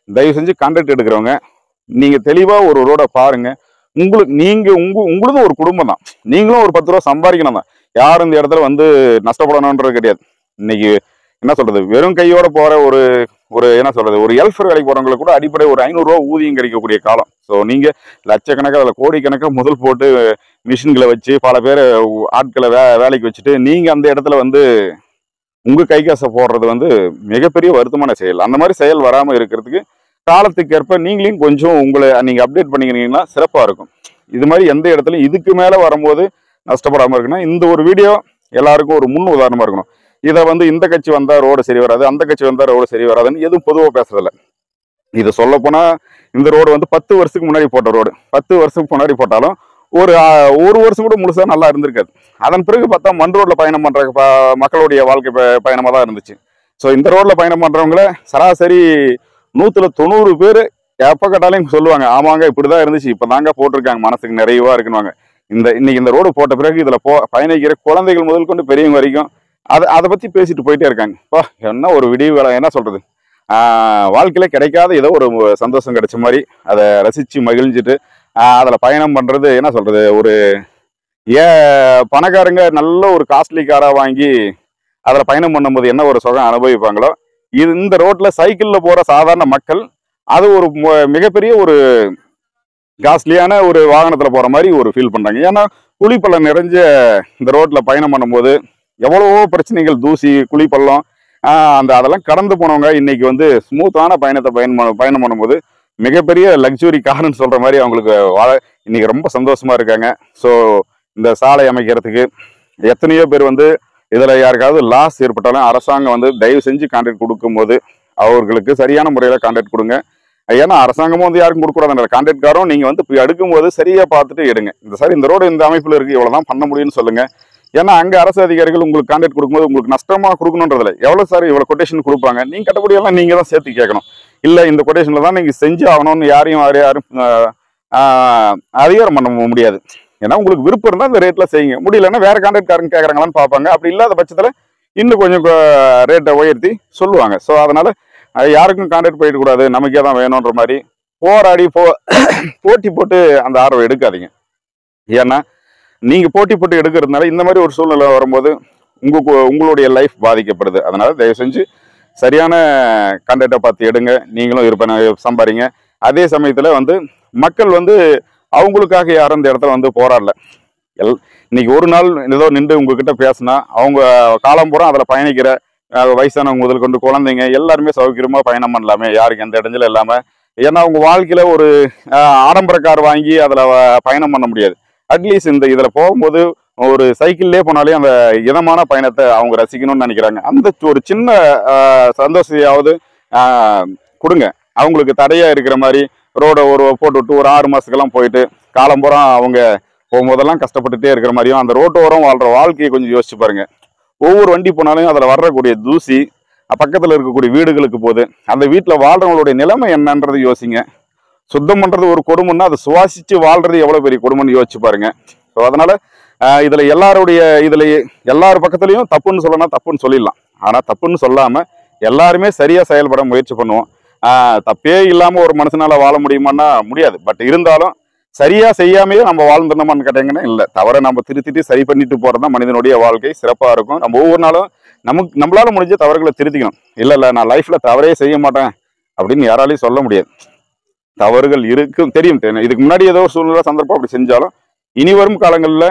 தயவு செஞ்சு கான்ட்ராக்ட் எடுக்கிறவங்க நீங்க தெளிவா ஒரு ரோட பாருங்க. உங்களுக்கும் ஒரு குடும்பம் தான், நீங்களும் ஒரு 10 ரூபா சம்பாதிக்கணும் தான். யாரும் இந்த இடத்துல வந்து நஷ்டப்படணுன்றது கிடையாது. இன்னைக்கு என்ன சொல்றது, வெறும் கையோட போற ஒரு என்ன சொல்றது, ஒரு ஹெல்பர் வேலைக்கு போறவங்களுக்கு கூட அடிப்படை ஒரு 500 ரூபா ஊதியம் கிடைக்கக்கூடிய காலம். ஸோ நீங்க லட்சக்கணக்காக அதில் கோடிக்கணக்காக முதல் போட்டு மிஷின்களை வச்சு பல பேர் ஆட்களை வேலைக்கு வச்சுட்டு நீங்க அந்த இடத்துல வந்து உங்க கை காசை போடுறது வந்து மிகப்பெரிய வருத்தமான செயல். அந்த மாதிரி செயல் வராமல் இருக்கிறதுக்கு காலத்துக்கு ஏற்ப நீங்களும் கொஞ்சம் உங்களை நீங்க அப்டேட் பண்ணிக்கிறீங்கன்னா சிறப்பா இருக்கும். இது மாதிரி எந்த இடத்துலையும் இதுக்கு மேல வரும்போது நஷ்டப்படாம இருக்குன்னா இந்த ஒரு வீடியோ எல்லாருக்கும் ஒரு முன் உதாரணமா இருக்கணும். இதை வந்து இந்த கட்சி வந்தா ரோடு சரி வராது, அந்த கட்சி வந்தா ரோடு சரி வராதுன்னு எதுவும் பொதுவாக பேசுறதில்ல. இதை சொல்ல போனா இந்த ரோடு வந்து 10 வருஷத்துக்கு முன்னாடி போட்ட ரோடு, 10 வருஷத்துக்கு முன்னாடி போட்டாலும் ஒரு வருஷம் கூட முழுசா நல்லா இருந்திருக்காது. அதன் பிறகு பார்த்தா மண் ரோட்ல பயணம் பண்ற மக்களுடைய வாழ்க்கை பயணமா தான் இருந்துச்சு. ஸோ இந்த ரோட்ல பயணம் பண்றவங்கள சராசரி 190 பேர் எப்ப கேட்டாலும் சொல்லுவாங்க, ஆமாங்க இப்படிதான் இருந்துச்சு, இப்பதாங்க போட்டிருக்காங்க, மனசுக்கு நிறைவா இருக்குன்னு. இன்னைக்கு இந்த ரோடு போட்ட பிறகு இதுல பயணிக்கிற குழந்தைகள் முதல் கொண்டு பெரியவங்க வரைக்கும் அதை பத்தி பேசிட்டு போயிட்டே இருக்காங்க. என்ன ஒரு விடிவு வேலை, என்ன சொல்றது, வாழ்க்கையில கிடைக்காத ஏதோ ஒரு சந்தோஷம் கிடைச்ச மாதிரி அதை ரசிச்சு மகிழ்ந்துட்டு அதுல பயணம் பண்றது என்ன சொல்றது, ஒரு பணக்காரங்க நல்ல ஒரு காஸ்ட்லி காரா வாங்கி அதுல பயணம் பண்ணும்போது என்ன ஒரு சுகம் அனுபவிப்பாங்களோ, இந்த ரோட்ல சைக்கிள்ல போற சாதாரண மக்கள் அது ஒரு மிகப்பெரிய ஒரு காஸ்ட்லியான ஒரு வாகனத்துல போற மாதிரி ஒரு ஃபீல் பண்றாங்க. ஏன்னா குழிப்பள்ளம் நிறைஞ்ச இந்த ரோட்ல பயணம் பண்ணும்போது எவ்வளவோ பிரச்சனைகள், தூசி, குழிப்பள்ளம் அதெல்லாம் கடந்து போனவங்க இன்னைக்கு வந்து ஸ்மூத்தான பயணத்தை பயணம் பண்ணும்போது மிகப்பெரிய லக்ஸுரி கார்னு சொல்ற மாதிரி அவங்களுக்கு இன்னைக்கு ரொம்ப சந்தோஷமா இருக்காங்க. ஸோ இந்த சாலை அமைக்கிறதுக்கு எத்தனையோ பேர் வந்து இதுல யாருக்காவது லாஸ் ஏற்பட்டாலும் அரசாங்கம் வந்து தயவு செஞ்சு கான்ட்ராக்ட் கொடுக்கும்போது அவர்களுக்கு சரியான முறையில கான்ட்ராக்ட் கொடுங்க. ஏன்னா அரசாங்கமும் வந்து யாருக்கும் கொடுக்கூடாது, கான்ட்ராக்ட்காரும் நீங்க வந்து எடுக்கும்போது சரியா பார்த்துட்டு எடுங்க. இந்த ரோடு இந்த அமைப்புல இருக்கு, இவ்வளவுதான் பண்ண முடியும்னு சொல்லுங்க. ஏன்னா அங்க அரசு அதிகாரிகள் உங்களுக்கு கான்ட்ராக்ட் கொடுக்கும்போது உங்களுக்கு நஷ்டமா கொடுக்கணுன்றதுல எவ்வளவு சார் இவ்வளவு கொட்டேஷன் கொடுப்பாங்க, நீங்க கட்டக்கூடியெல்லாம் நீங்க தான் சேர்த்து கேட்கணும். இல்ல இந்த கொட்டேஷன்ல தான் நீங்க செஞ்சு ஆகணும்னு யாரும் அதிகாரம் பண்ண முடியாது. ஏன்னா உங்களுக்கு விருப்பம் இருந்தால் இந்த ரேட்ல செய்யுங்க, முடியலன்னா வேற கான்ட்ராக்ட்காரங்க கேட்கறாங்களான்னு பார்ப்பாங்க. அப்படி இல்லாத பட்சத்துல இன்னும் கொஞ்சம் ரேட்டை உயர்த்தி சொல்லுவாங்க. ஸோ அதனால யாருக்கும் கான்ட்ராக்ட் போயிட கூடாது, நமக்கே தான் வேணும்ன்ற மாதிரி போராடி போட்டி போட்டு அந்த ஆர்வம் எடுக்காதீங்க. ஏன்னா நீங்க போட்டி போட்டு எடுக்கிறதுனால இந்த மாதிரி ஒரு சூழ்நிலை வரும்போது உங்களுடைய லைஃப் பாதிக்கப்படுது. அதனால தயவு செஞ்சு சரியான கான்ட்ராக்டை பார்த்து எடுங்க, நீங்களும் இருப்பேன் சம்பாதிங்க. அதே சமயத்துல வந்து மக்கள் வந்து அவங்களுக்காக யாரும் இந்த இடத்துல வந்து போராடல. இன்னைக்கு ஒரு நாள் ஏதோ நின்று உங்ககிட்ட பேசினா அவங்க காலம் பூரா அதில் பயணிக்கிற வயசானவங்க முதல் கொண்டு குழந்தைங்க எல்லாருமே சௌகரியமா பயணம் பண்ணலாமே, யாருக்கு எந்த இடைஞ்சலும் இல்லாம. ஏன்னா அவங்க வாழ்க்கையில ஒரு ஆடம்பர கார் வாங்கி அதுல பயணம் பண்ண முடியாது. அட்லீஸ்ட் இதுல போகும்போது ஒரு சைக்கிள்லேயே போனாலே அந்த இதமான பயணத்தை அவங்க ரசிக்கணும்னு நினைக்கிறாங்க. அந்த ஒரு சின்ன சந்தோஷத்தையாவது கொடுங்க. அவங்களுக்கு தடையா இருக்கிற மாதிரி ரோட போட்டு விட்டு ஒரு 6 மாசத்துக்கெல்லாம் போயிட்டு காலம்புறம் அவங்க போகும்போதெல்லாம் கஷ்டப்பட்டுட்டே இருக்கிற மாதிரியும் அந்த ரோட்டோரம் வாழ்ற வாழ்க்கையை கொஞ்சம் யோசிச்சு பாருங்க. ஒவ்வொரு வண்டி போனாலும் அதில் வரக்கூடிய தூசி பக்கத்தில் இருக்கக்கூடிய வீடுகளுக்கு போகுது. அந்த வீட்டில் வாழ்றவங்களுடைய நிலைமை என்னன்றது யோசிங்க. சுத்தம் பண்றது ஒரு கொடுமைன்னா அதை சுவாசிச்சு வாழ்றது எவ்வளவு பெரிய கொடுமைன்னு யோசிச்சு பாருங்க. ஸோ அதனால இதுல எல்லார் பக்கத்துலையும் தப்புன்னு சொல்லணும்னா தப்புன்னு சொல்லிடலாம். ஆனா தப்புன்னு சொல்லாம எல்லாருமே சரியா செயல்பட முயற்சி பண்ணுவோம். தப்பே இல்லாம ஒரு மனுஷனால வாழ முடியுமான்னா முடியாது. பட் இருந்தாலும் சரியா செய்யாமையே நம்ம வாழ்ந்துடணுமான்னு கேட்டீங்கன்னா இல்லை, தவறை நம்ம திருத்திட்டு சரி பண்ணிட்டு போறதுதான் மனிதனுடைய வாழ்க்கை சிறப்பா இருக்கும். நம்ம ஒவ்வொரு நாளும் நம்மளால முடிஞ்ச தவறுகளை திருத்திக்கணும். இல்ல நான் லைஃப்ல தவறே செய்ய மாட்டேன் அப்படின்னு யாராலையும் சொல்ல முடியாது. தவறுகள் இருக்கும், தெரியும். இதுக்கு முன்னாடி ஏதோ ஒரு சூழ்நிலை சந்தர்ப்பம் அப்படி செஞ்சாலும் இனி வரும் காலங்களில்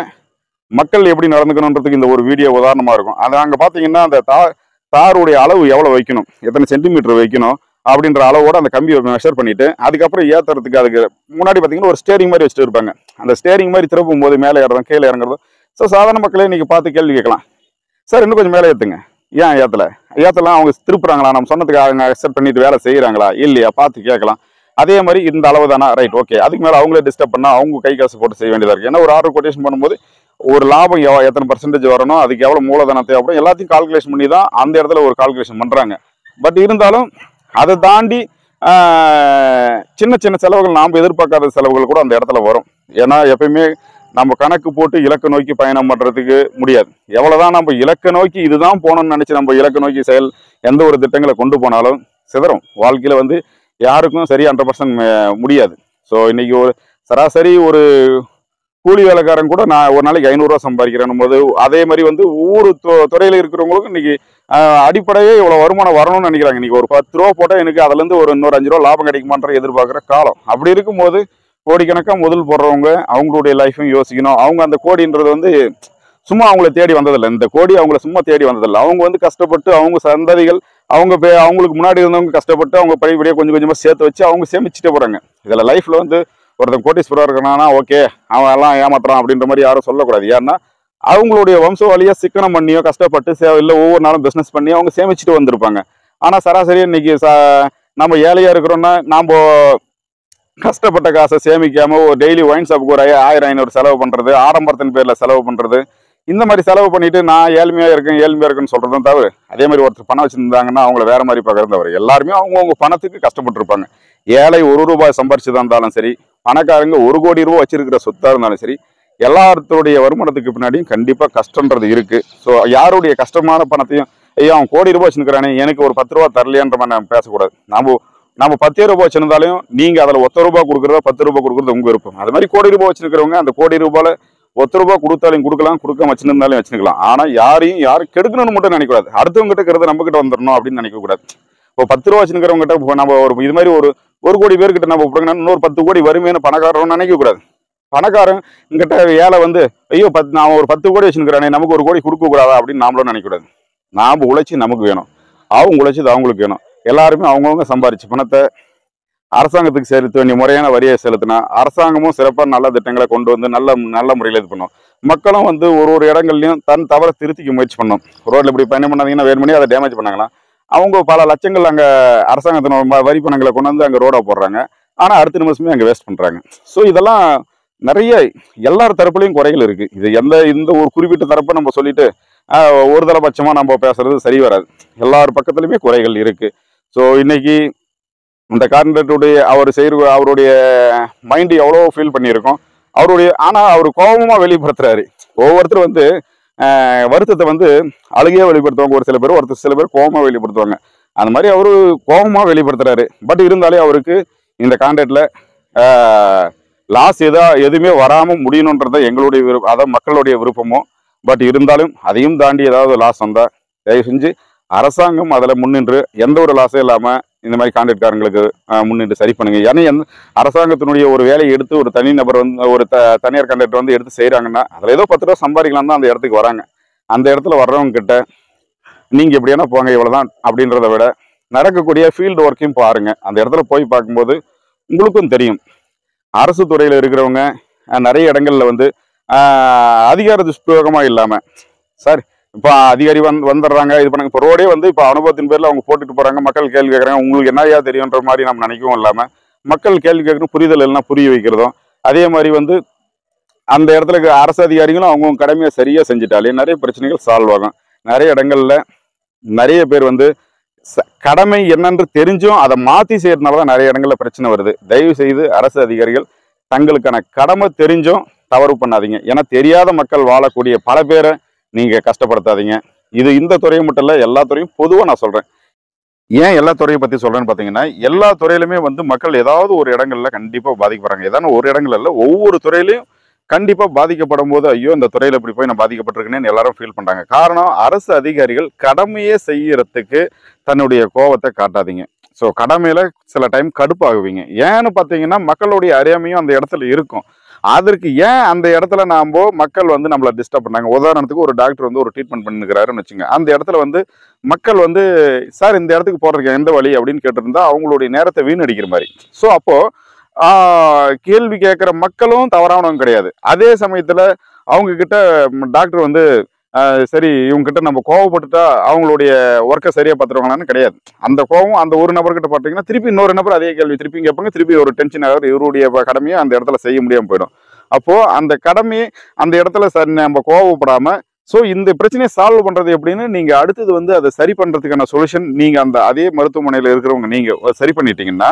மக்கள் எப்படி நடந்துக்கணுன்றதுக்கு இந்த ஒரு வீடியோ உதாரணமா இருக்கும். அது அங்கே பார்த்தீங்கன்னா அந்த தாருடைய அளவு எவ்வளோ வைக்கணும், எத்தனை சென்டிமீட்டர் வைக்கணும் அப்படின்ற அளவோட அந்த கம்பியை மெஷர் பண்ணிட்டு அதுக்கப்புறம் ஏற்றுறதுக்கு அதுக்கு முன்னாடி பார்த்தீங்கன்னா ஒரு ஸ்டேரிங் மாதிரி வச்சுட்டு இருப்பாங்க. அந்த ஸ்டேரிங் மாதிரி திருப்பும் போது மேலே ஏறதும் கீழே இறங்குறதும். ஸோ சாதாரண மக்களே நீங்கள் பார்த்து கேள்வி கேட்கலாம், சார் இன்னும் கொஞ்சம் மேலே ஏற்றுங்க, ஏன் ஏற்றலாம், அவங்க திருப்புறாங்களா, நம்ம சொன்னதுக்கு அவங்க அக்செப்ட் பண்ணிட்டு வேலை செய்கிறாங்களா இல்லையா பார்த்து கேட்கலாம். அதே மாதிரி இந்த அளவு தானா, ரைட் ஓகே, அதுக்கு மேலே அவங்களே டிஸ்டர்ப் பண்ணால் அவங்க கை காசு போட்டு செய்ய வேண்டியதாக இருக்குது. ஏன்னா ஒரு ஆர்டர் கொட்டேஷன் பண்ணும்போது ஒரு லாபம் எத்தனை பர்சன்டேஜ் வரணும், அதுக்கு எவ்வளோ மூலதனம் தேவைப்படும், எல்லாத்தையும் கால்குலேஷன் பண்ணி தான் அந்த இடத்துல ஒரு கால்குலேஷன் பண்ணுறாங்க. பட் இருந்தாலும் அதை தாண்டி சின்ன சின்ன செலவுகள், நாம் எதிர்பார்க்காத செலவுகள் கூட அந்த இடத்துல வரும். ஏன்னா எப்பயுமே நம்ம கணக்கு போட்டு இலக்கை நோக்கி பயணம் பண்ணுறதுக்கு முடியாது. எவ்வளோதான் நம்ம இலக்கை நோக்கி இதுதான் போகணும்னு நினச்சி நம்ம இலக்கை நோக்கி எந்த ஒரு திட்டங்களை கொண்டு போனாலும் சிதறும். வாழ்க்கையில் வந்து யாருக்கும் சரி 100% முடியாது. ஸோ இன்னைக்கு ஒரு சராசரி ஒரு கூலி வேலைக்காரன் கூட நான் ஒரு நாளைக்கு 500 ரூபா சம்பாதிக்கிறேன் போது, அதே மாதிரி வந்து ஒவ்வொரு துறையில் இருக்கிறவங்களுக்கும் இன்னைக்கு அடிப்படையே இவ்வளோ வருமானம் வரணும்னு நினைக்கிறாங்க. இன்னைக்கு ஒரு 10 ரூபா போட்டால் எனக்கு அதுலேருந்து ஒரு இன்னொரு 5 ரூபா லாபம் கிடைக்குமான்ற எதிர்பார்க்குற காலம். அப்படி இருக்கும்போது கோடிக்கணக்காக முதல் போடுறவங்க அவங்களுடைய லைஃபையும் யோசிக்கணும். அவங்க அந்த கோடின்றது வந்து சும்மா அவங்கள தேடி வந்ததில்லை. இந்த கோடி அவங்கள சும்மா தேடி வந்ததில்லை. அவங்க வந்து கஷ்டப்பட்டு அவங்க சந்ததிகள் அவங்களுக்கு முன்னாடி இருந்தவங்க கஷ்டப்பட்டு அவங்க படிப்படியாக கொஞ்சம் கொஞ்சமாக சேர்த்து வச்சு அவங்க சேமிச்சுட்டே போகிறாங்க. இதில் லைஃப்பில் வந்து ஒருத்தன் கோட்டீஸ்வரர் இருக்கிறானா ஓகே அவன் எல்லாம் ஏமாத்துறான் அப்படின்ற மாதிரி யாரும் சொல்லக்கூடாது. ஏன்னா அவங்களுடைய வம்சவாளியாக சிக்கனம் பண்ணியோ கஷ்டப்பட்டு இல்லை ஒவ்வொரு நாளும் பிஸ்னஸ் பண்ணி அவங்க சேமிச்சுட்டு வந்திருப்பாங்க. ஆனால் சராசரியாக இன்னைக்கு நம்ம ஏழையாக இருக்கிறோன்னா நாம் கஷ்டப்பட்ட காசை சேமிக்காம ஒரு டெய்லி ஒயின் ஷாப்புக்கு ஒரு 1000-500 செலவு பண்ணுறது, ஆடம்பரத்தின் பேரில் செலவு பண்ணுறது, இந்த மாதிரி செலவு பண்ணிட்டு நான் ஏழ்மையாக இருக்குன்னு சொல்கிறதும் தவறு. அதே மாதிரி ஒருத்தர் பணம் வச்சுருந்தாங்கன்னா அவங்கள வேற மாதிரி பார்க்கறது தவறு. எல்லாருமே அவங்கவுங்க பணத்துக்கு கஷ்டப்பட்டுருப்பாங்க. ஏழை 1 ரூபாய் சம்பாரிச்சுதான் இருந்தாலும் சரி, பணக்காரங்க 1 கோடி ரூபாய் வச்சிருக்கிற சொத்தாக இருந்தாலும் சரி, எல்லாத்துடைய வருமானத்துக்கு பின்னாடியும் கண்டிப்பாக கஷ்டன்றது இருக்கு. ஸோ யாருடைய கஷ்டமான பணத்தையும் ஐயோ அவன் கோடி ரூபாய் வச்சுருக்கிறானே எனக்கு ஒரு 10 ரூபா தரலையான்ற மாதிரி நம்ம பேசக்கூடாது. நம்ம 10 ரூபாய் வச்சிருந்தாலும் நீங்க அதில் 10 ரூபாய் கொடுக்குறதா 10 ரூபாய் கொடுக்குறது உங்க விருப்பம். அது மாதிரி கோடி ரூபாய் வச்சிருக்கிறவங்க அந்த கோடி ரூபாயில 10 ரூபாய் கொடுத்தாலும் கொடுக்கலாம், கொடுக்க வச்சிருந்தாலும் வச்சுக்கலாம். ஆனா யாரும் கெடுக்கணும்னு மட்டும் நினைக்கூடாது. அடுத்தவங்க கிட்ட இருக்கிறது நம்ம கிட்ட வந்துடணும் அப்படின்னு நினைக்க கூடாது. இப்போ 10 ரூபா வச்சுருக்கிறவங்க கிட்ட நம்ம இது மாதிரி ஒரு கோடி பேர்கிட்ட நம்ம போடுங்கன்னா இன்னொரு 10 கோடி வருமேனு பணக்காரன்னு நினைக்க கூடாது. பணக்காரன் இங்கிட்ட ஏழை வந்து ஐயோ நான் ஒரு 10 கோடி வச்சுருக்கிறேனே நமக்கு 1 கோடி கொடுக்க கூடாதா அப்படின்னு நாமளும் நினைக்கூடாது. நாம உழைச்சி நமக்கு வேணும், அவங்க உழைச்சது அவங்களுக்கு வேணும். எல்லாருமே அவங்கவுங்க சம்பாரிச்சு பணத்தை அரசாங்கத்துக்கு செலுத்த வேண்டிய முறையான வரியை செலுத்தினா அரசாங்கமும் சிறப்பாக நல்ல திட்டங்களை கொண்டு வந்து நல்ல முறையில் இது பண்ணும். மக்களும் வந்து ஒரு இடங்கள்லையும் தன் தவறை திருத்திக்க முயற்சி பண்ணும். ரோட்ல இப்படி பயணம் பண்ணாதீங்கன்னா வேணுமனே அதை டேமேஜ் பண்ணாங்களா அவங்க பல லட்சங்கள் அங்கே அரசாங்கத்தினோட வரி பணங்களை கொண்டு வந்து அங்கே ரோடாக போடுறாங்க. ஆனால் அடுத்த நிமிஷமே அங்கே வேஸ்ட் பண்ணுறாங்க. ஸோ இதெல்லாம் நிறைய எல்லார் தரப்புலையும் குறைகள் இருக்குது. இது இந்த ஒரு குறிப்பிட்ட தரப்பை நம்ம சொல்லிட்டு ஒரு தலைபட்சமாக நம்ம பேசுறது சரி வராது. எல்லார் பக்கத்துலையுமே குறைகள் இருக்குது. ஸோ இன்னைக்கு இந்த கார்பரேட்டுடைய அவருடைய மைண்டு எவ்வளோ ஃபீல் பண்ணியிருக்கோம் ஆனால் அவர் கோபமாக வெளிப்படுத்துறாரு. ஒவ்வொருத்தரும் வந்து வருத்தத்தை வந்து அழுகையாக வெளிப்படுத்துவாங்க. சில பேர் கோபமாக வெளிப்படுத்துவாங்க. அந்த மாதிரி அவரு கோபமாக வெளிப்படுத்துறாரு. பட் இருந்தாலே அவருக்கு இந்த கான்ட்ராக்ட்ல லாஸ் எதுவுமே வராமல் முடியணுன்றத எங்களுடைய விருப்பம், அதான் மக்களுடைய விருப்பமும். பட் இருந்தாலும் அதையும் தாண்டி ஏதாவது லாஸ் வந்தால் தயவு செஞ்சு அரசாங்கம் அதில் முன்னின்று எந்த ஒரு லாஸும் இல்லாமல் இந்த மாதிரி கான்ட்ராக்ட்காரங்களுக்கு முன்னின்று சரி பண்ணுங்க. ஏன்னா அரசாங்கத்தினுடைய ஒரு வேலையை எடுத்து ஒரு தனிநபர் வந்து ஒரு தனியார் கான்ட்ராக்டர் வந்து எடுத்து செய்கிறாங்கன்னா அதில் ஏதோ 10 ரூபா சம்பாதிக்கலாம் தான் அந்த இடத்துக்கு வராங்க. அந்த இடத்துல வர்றவங்க கிட்ட நீங்கள் எப்படியானா போங்க இவ்வளோதான் அப்படின்றத விட நடக்கக்கூடிய ஃபீல்டு ஒர்க்கையும் பாருங்க. அந்த இடத்துல போய் பார்க்கும்போது உங்களுக்கும் தெரியும். அரசு துறையில் இருக்கிறவங்க நிறைய இடங்கள்ல வந்து அதிகார துஷ்பிரயோகமாக இல்லாமல் சார் இப்போ அதிகாரி வந்துடுறாங்க இது பண்ணுங்க. இப்போ ரோடே வந்து இப்போ அனுபவத்தின் பேரில் அவங்க போட்டுட்டு போகிறாங்க. மக்கள் கேள்வி கேட்குறாங்க. உங்களுக்கு என்னையா தெரியுன்ற மாதிரி நம்ம நினைக்கவும் இல்லாமல் மக்கள் கேள்வி கேட்கணும், புரிதல் இல்லைன்னா புரிய வைக்கிறதும். அதே மாதிரி வந்து அந்த இடத்துல அரசு அதிகாரிகளும் அவங்க கடமையை சரியாக செஞ்சுட்டாலே நிறைய பிரச்சனைகள் சால்வ் ஆகும். நிறைய இடங்கள்ல நிறைய பேர் வந்து கடமை என்னன்னு தெரிஞ்சும் அதை மாற்றி செய்யறதுனால தான் நிறைய இடங்கள்ல பிரச்சனை வருது. தயவு செய்து அரசு அதிகாரிகள் தங்களுக்கான கடமை தெரிஞ்சும் தவறு பண்ணாதீங்க. ஏன்னா தெரியாத மக்கள் வாழக்கூடிய பல பேரை நீங்க கஷ்டப்படுத்தாதீங்க. இது இந்த துறையை மட்டும் இல்லை, எல்லா துறையும் பொதுவாக நான் சொல்றேன். ஏன் எல்லா துறையை பத்தி சொல்றேன்னு பாத்தீங்கன்னா எல்லா துறையிலுமே வந்து மக்கள் ஏதாவது ஒரு இடங்கள்ல கண்டிப்பா பாதிக்கப்படுறாங்க. ஏதாவது ஒரு இடங்கள்ல இல்லை, ஒவ்வொரு துறையிலையும் கண்டிப்பா பாதிக்கப்படும் போது ஐயோ இந்த துறையில இப்படி போய் நான் பாதிக்கப்பட்டிருக்கேன்னு எல்லாரும் ஃபீல் பண்றாங்க. காரணம் அரசு அதிகாரிகள் கடமையே செய்யறதுக்கு தன்னுடைய கோபத்தை காட்டாதீங்க. ஸோ கடமையில சில டைம் கடுப்பாகுவீங்க. ஏன்னு பார்த்தீங்கன்னா மக்களுடைய அறியாமையும் அந்த இடத்துல இருக்கும். அதற்கு ஏன் அந்த இடத்துல மக்கள் வந்து நம்மளை டிஸ்டர்ப் பண்ணாங்க. உதாரணத்துக்கு ஒரு டாக்டர் வந்து ஒரு ட்ரீட்மெண்ட் பண்ணிக்கிறாருன்னு வச்சுங்க. அந்த இடத்துல வந்து மக்கள் வந்து சார் இந்த இடத்துக்கு போறதுக்கு எந்த வழி அப்படின்னு கேட்டிருந்தா அவங்களுடைய நேரத்தை வீணடிக்கிற மாதிரி. ஸோ அப்போ கேள்வி கேட்குற மக்களும் தவறானவங்க கிடையாது. அதே சமயத்துல அவங்க கிட்ட டாக்டர் வந்து சரி இவங்க கிட்ட நம்ம கோவப்பட்டுட்டா அவங்களுடைய ஒர்க்கை சரியா பார்த்துருவாங்களான்னு கிடையாது. அந்த கோவம் அந்த ஒரு நபர்கிட்ட பார்த்தீங்கன்னா திருப்பி இன்னொரு நபர் அதே கேள்வி திருப்பி கேட்பாங்க. திருப்பி ஒரு டென்ஷன் ஆகுது. இவருடைய கடமையை அந்த இடத்துல செய்ய முடியாமல் போயிடும். அப்போ அந்த கடமையை அந்த இடத்துல நம்ம கோவப்படாம ஸோ இந்த பிரச்சனையை சால்வ் பண்றது எப்படின்னு நீங்க அடுத்தது வந்து அதை சரி பண்றதுக்கான சொல்யூஷன் நீங்க அந்த அதே மருத்துவமனையில் இருக்கிறவங்க நீங்க சரி பண்ணிட்டீங்கன்னா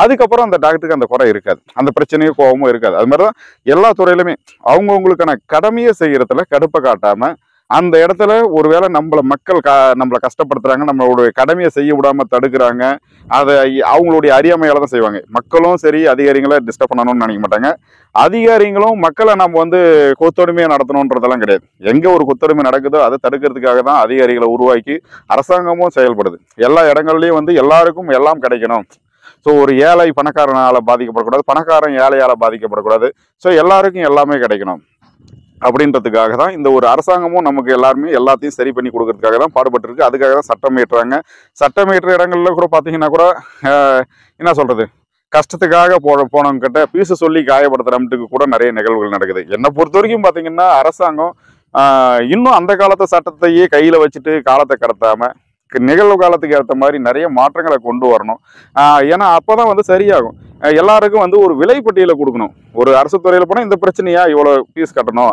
அதுக்கப்புறம் அந்த டாக்டருக்கு அந்த குறை இருக்காது, அந்த பிரச்சனையும் கோபமும் இருக்காது. அது மாதிரிதான் எல்லா துறையிலுமே அவங்கவுங்களுக்கான கடமையை செய்யறதுல கடுப்பை காட்டாம அந்த இடத்துல ஒருவேளை மக்கள் நம்மளை கஷ்டப்படுத்துறாங்க, நம்மளுடைய கடமையை செய்ய விடாம தடுக்கிறாங்க, அதை அவங்களுடைய அறியாமையால தான் செய்வாங்க. மக்களும் சரி அதிகாரிகளை டிஸ்டர்ப் பண்ணணும்னு நினைக்க மாட்டாங்க. அதிகாரிகளும் மக்களை நம்ம வந்து கொத்தடிமையை நடத்தணுன்றதெல்லாம் கிடையாது. எங்க ஒரு கொத்தடிமை நடக்குதோ அதை தடுக்கிறதுக்காக தான் அதிகாரிகளை உருவாக்கி அரசாங்கமும் செயல்படுது. எல்லா இடங்கள்லயும் வந்து எல்லாருக்கும் எல்லாம் கிடைக்கணும். ஸோ ஒரு ஏழை பணக்காரனால பாதிக்கப்படக்கூடாது, பணக்காரன் ஏழையால பாதிக்கப்படக்கூடாது. ஸோ எல்லாருக்கும் எல்லாமே கிடைக்கணும் அப்படின்றதுக்காக தான் இந்த ஒரு அரசாங்கமும் நமக்கு எல்லாருமே எல்லாத்தையும் சரி பண்ணி கொடுக்கறதுக்காக தான் பாடுபட்டு இருக்கு. அதுக்காக தான் சட்டம் ஏற்றுறாங்க. சட்டம் ஏற்ற இடங்கள்ல கூட பார்த்தீங்கன்னா கூட என்ன சொல்றது, கஷ்டத்துக்காக போனவங்க கிட்ட பீசு சொல்லி காயப்படுத்துறதுக்கு கூட நிறைய நிகழ்வுகள் நடக்குது. என்னை பொறுத்த வரைக்கும் பார்த்தீங்கன்னா அரசாங்கம் இன்னும் அந்த காலத்து சட்டத்தையே கையில வச்சுட்டு காலத்தை கடத்தாம நிகழ்வு காலத்துக்கு ஏற்ற மாதிரி நிறைய மாற்றங்களை கொண்டு வரணும். ஏன்னா அப்போதான் வந்து சரியாகும். எல்லாருக்கும் வந்து ஒரு விலைப்பட்டியலை கொடுக்கணும். ஒரு அரசு துறையில் போனால் இந்த பிரச்சனையா இவ்வளோ ஃபீஸ் கட்டணும்,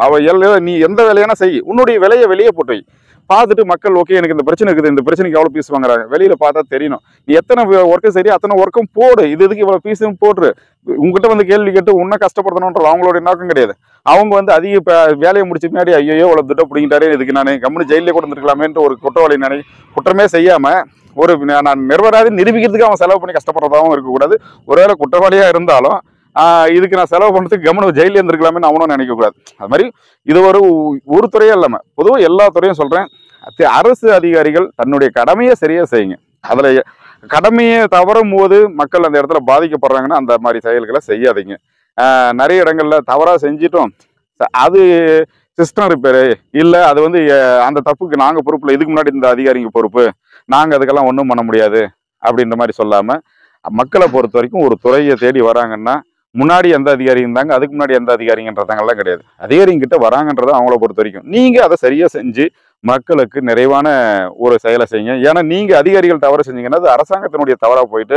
நீ எந்த வேலையானா செய், உன்னுடைய விலையை வெளியே போட்டு வை. பார்த்துட்டு மக்கள் ஓகே எனக்கு இந்த பிரச்சனை இருக்குது, இந்த பிரச்சனைக்கு எவ்வளோ ஃபீஸ் வாங்குறாங்க வெளியில பார்த்தா தெரியணும். நீ எத்தனை ஒர்க்கு சரி அத்தனை ஒர்க்கும் போடு, இதுக்கு இவ்வளோ ஃபீஸும் போட்டுரு. உங்ககிட்ட வந்து கேள்வி கேட்டு உன்னை கஷ்டப்படுத்தணுன்றது அவங்களுடைய நோக்கம் கிடையாது. அவங்க வந்து அதிக வேலையை முடிச்ச முன்னாடி ஐயோ இவ்வளோ திட்டம் பிடிங்கிட்டாரே, இதுக்கு நான் கம்முனு ஜெயிலே கூட இருந்துருக்கலாமேன்ட்டு ஒரு குற்றவாளி குற்றமே செய்யாம ஒரு நான் நிர்வராதி நிரூபிக்கிறதுக்கு அவன் செலவு பண்ணி கஷ்டப்படுறதாகவும் இருக்கக்கூடாது. ஒருவேளை குற்றவாளியா இருந்தாலும் இதுக்கு நான் செலவு பண்ணுறதுக்கு கவனம் ஜெயிலே இருந்திருக்கலாமே அவனும் நினைக்கக்கூடாது. அது மாதிரி இது ஒரு துறையே இல்லாமல் பொதுவாக எல்லா துறையும் சொல்கிறேன், அரசு அதிகாரிகள் தன்னுடைய கடமையை சரியாக செய்யுங்க. அதில் கடமையை தவறும் போது மக்கள் அந்த இடத்துல பாதிக்கப்படுறாங்கன்னா அந்த மாதிரி செயல்களை செய்யாதீங்க. நிறைய இடங்கள்ல தவறாக செஞ்சிட்டோம், அது சிஸ்டம் ரிப்பேரு இல்லை, அது வந்து அந்த தப்புக்கு நாங்கள் பொறுப்பில், இதுக்கு முன்னாடி இந்த அதிகாரிங்க பொறுப்பு, நாங்கள் அதுக்கெல்லாம் ஒன்றும் பண்ண முடியாது அப்படின்ற மாதிரி சொல்லாமல் மக்களை பொறுத்த வரைக்கும் ஒரு துறையை தேடி வராங்கன்னா முன்னாடி எந்த அதிகாரி இருந்தாங்க அதுக்கு முன்னாடி எந்த அதிகாரிங்கன்றதாங்கலாம் கிடையாது. அதிகாரிங்கிட்ட வராங்கன்றது அவங்கள பொறுத்த வரைக்கும் நீங்கள் அதை சரியாக செஞ்சு மக்களுக்கு நிறைவான ஒரு செயலை செய்யுங்க. ஏன்னா நீங்கள் அதிகாரிகள் தவறு செஞ்சீங்கன்னா அது அரசாங்கத்தினுடைய தவறாக போயிட்டு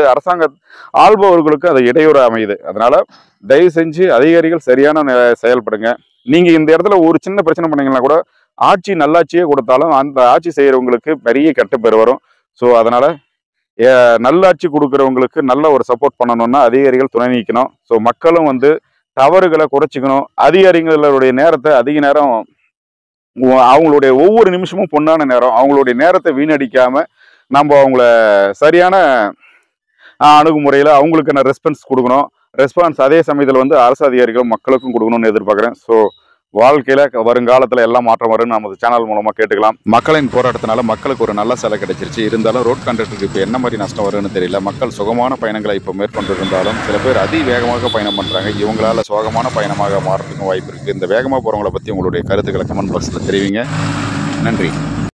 ஆள்பவர்களுக்கு அது இடையூறு அமையுது. அதனால தயவு செஞ்சு அதிகாரிகள் சரியான செயல்படுங்க. நீங்கள் இந்த இடத்துல ஒரு சின்ன பிரச்சனை பண்ணீங்கன்னா கூட ஆட்சி நல்லாட்சியே கொடுத்தாலும் அந்த ஆட்சி செய்கிறவங்களுக்கு பெரிய கெட்ட வரும். ஸோ அதனால நல்லாட்சி கொடுக்குறவங்களுக்கு நல்ல ஒரு சப்போர்ட் பண்ணணும்னா அதிகாரிகள் துணை நீக்கணும். ஸோ மக்களும் வந்து தவறுகளை குறைச்சிக்கணும். அதிகாரிகளுடைய நேரத்தை அதிக நேரம் அவங்களுடைய ஒவ்வொரு நிமிஷமும் பொன்னான நேரம், அவங்களுடைய நேரத்தை வீணடிக்காம நம்ம அவங்கள சரியான அணுகுமுறையில் அவங்களுக்கான ரெஸ்பான்ஸ் கொடுக்கணும். அதே சமயத்தில் வந்து அரசு அதிகாரிகளும் மக்களுக்கும் கொடுக்கணும்னு எதிர்பார்க்குறேன். ஸோ வாழ்க்கையில் வருங்காலத்தில் எல்லாம் மாற்றம் வரும்னு நமது சேனல் மூலமாக கேட்டுக்கலாம். மக்களின் போராட்டத்தினால மக்களுக்கு ஒரு நல்ல சேலை கிடைச்சிருச்சு. இருந்தாலும் ரோட் கான்ட்ராக்டருக்கு இப்போ என்ன மாதிரி நஷ்டம் வரும்னு தெரியல. மக்கள் சுகமான பயணங்களை இப்போ மேற்கொண்டு இருந்தாலும் சில பேர் அதிவேகமாக பயணம் பண்ணுறாங்க. இவங்களால சோகமான பயணமாக மாறதுக்கும் வாய்ப்பு இருக்குது. இந்த வேகமாக போகிறவங்களை பற்றி உங்களுடைய கருத்துக்களை கமெண்ட் பாக்ஸில் தெரிவிங்க. நன்றி.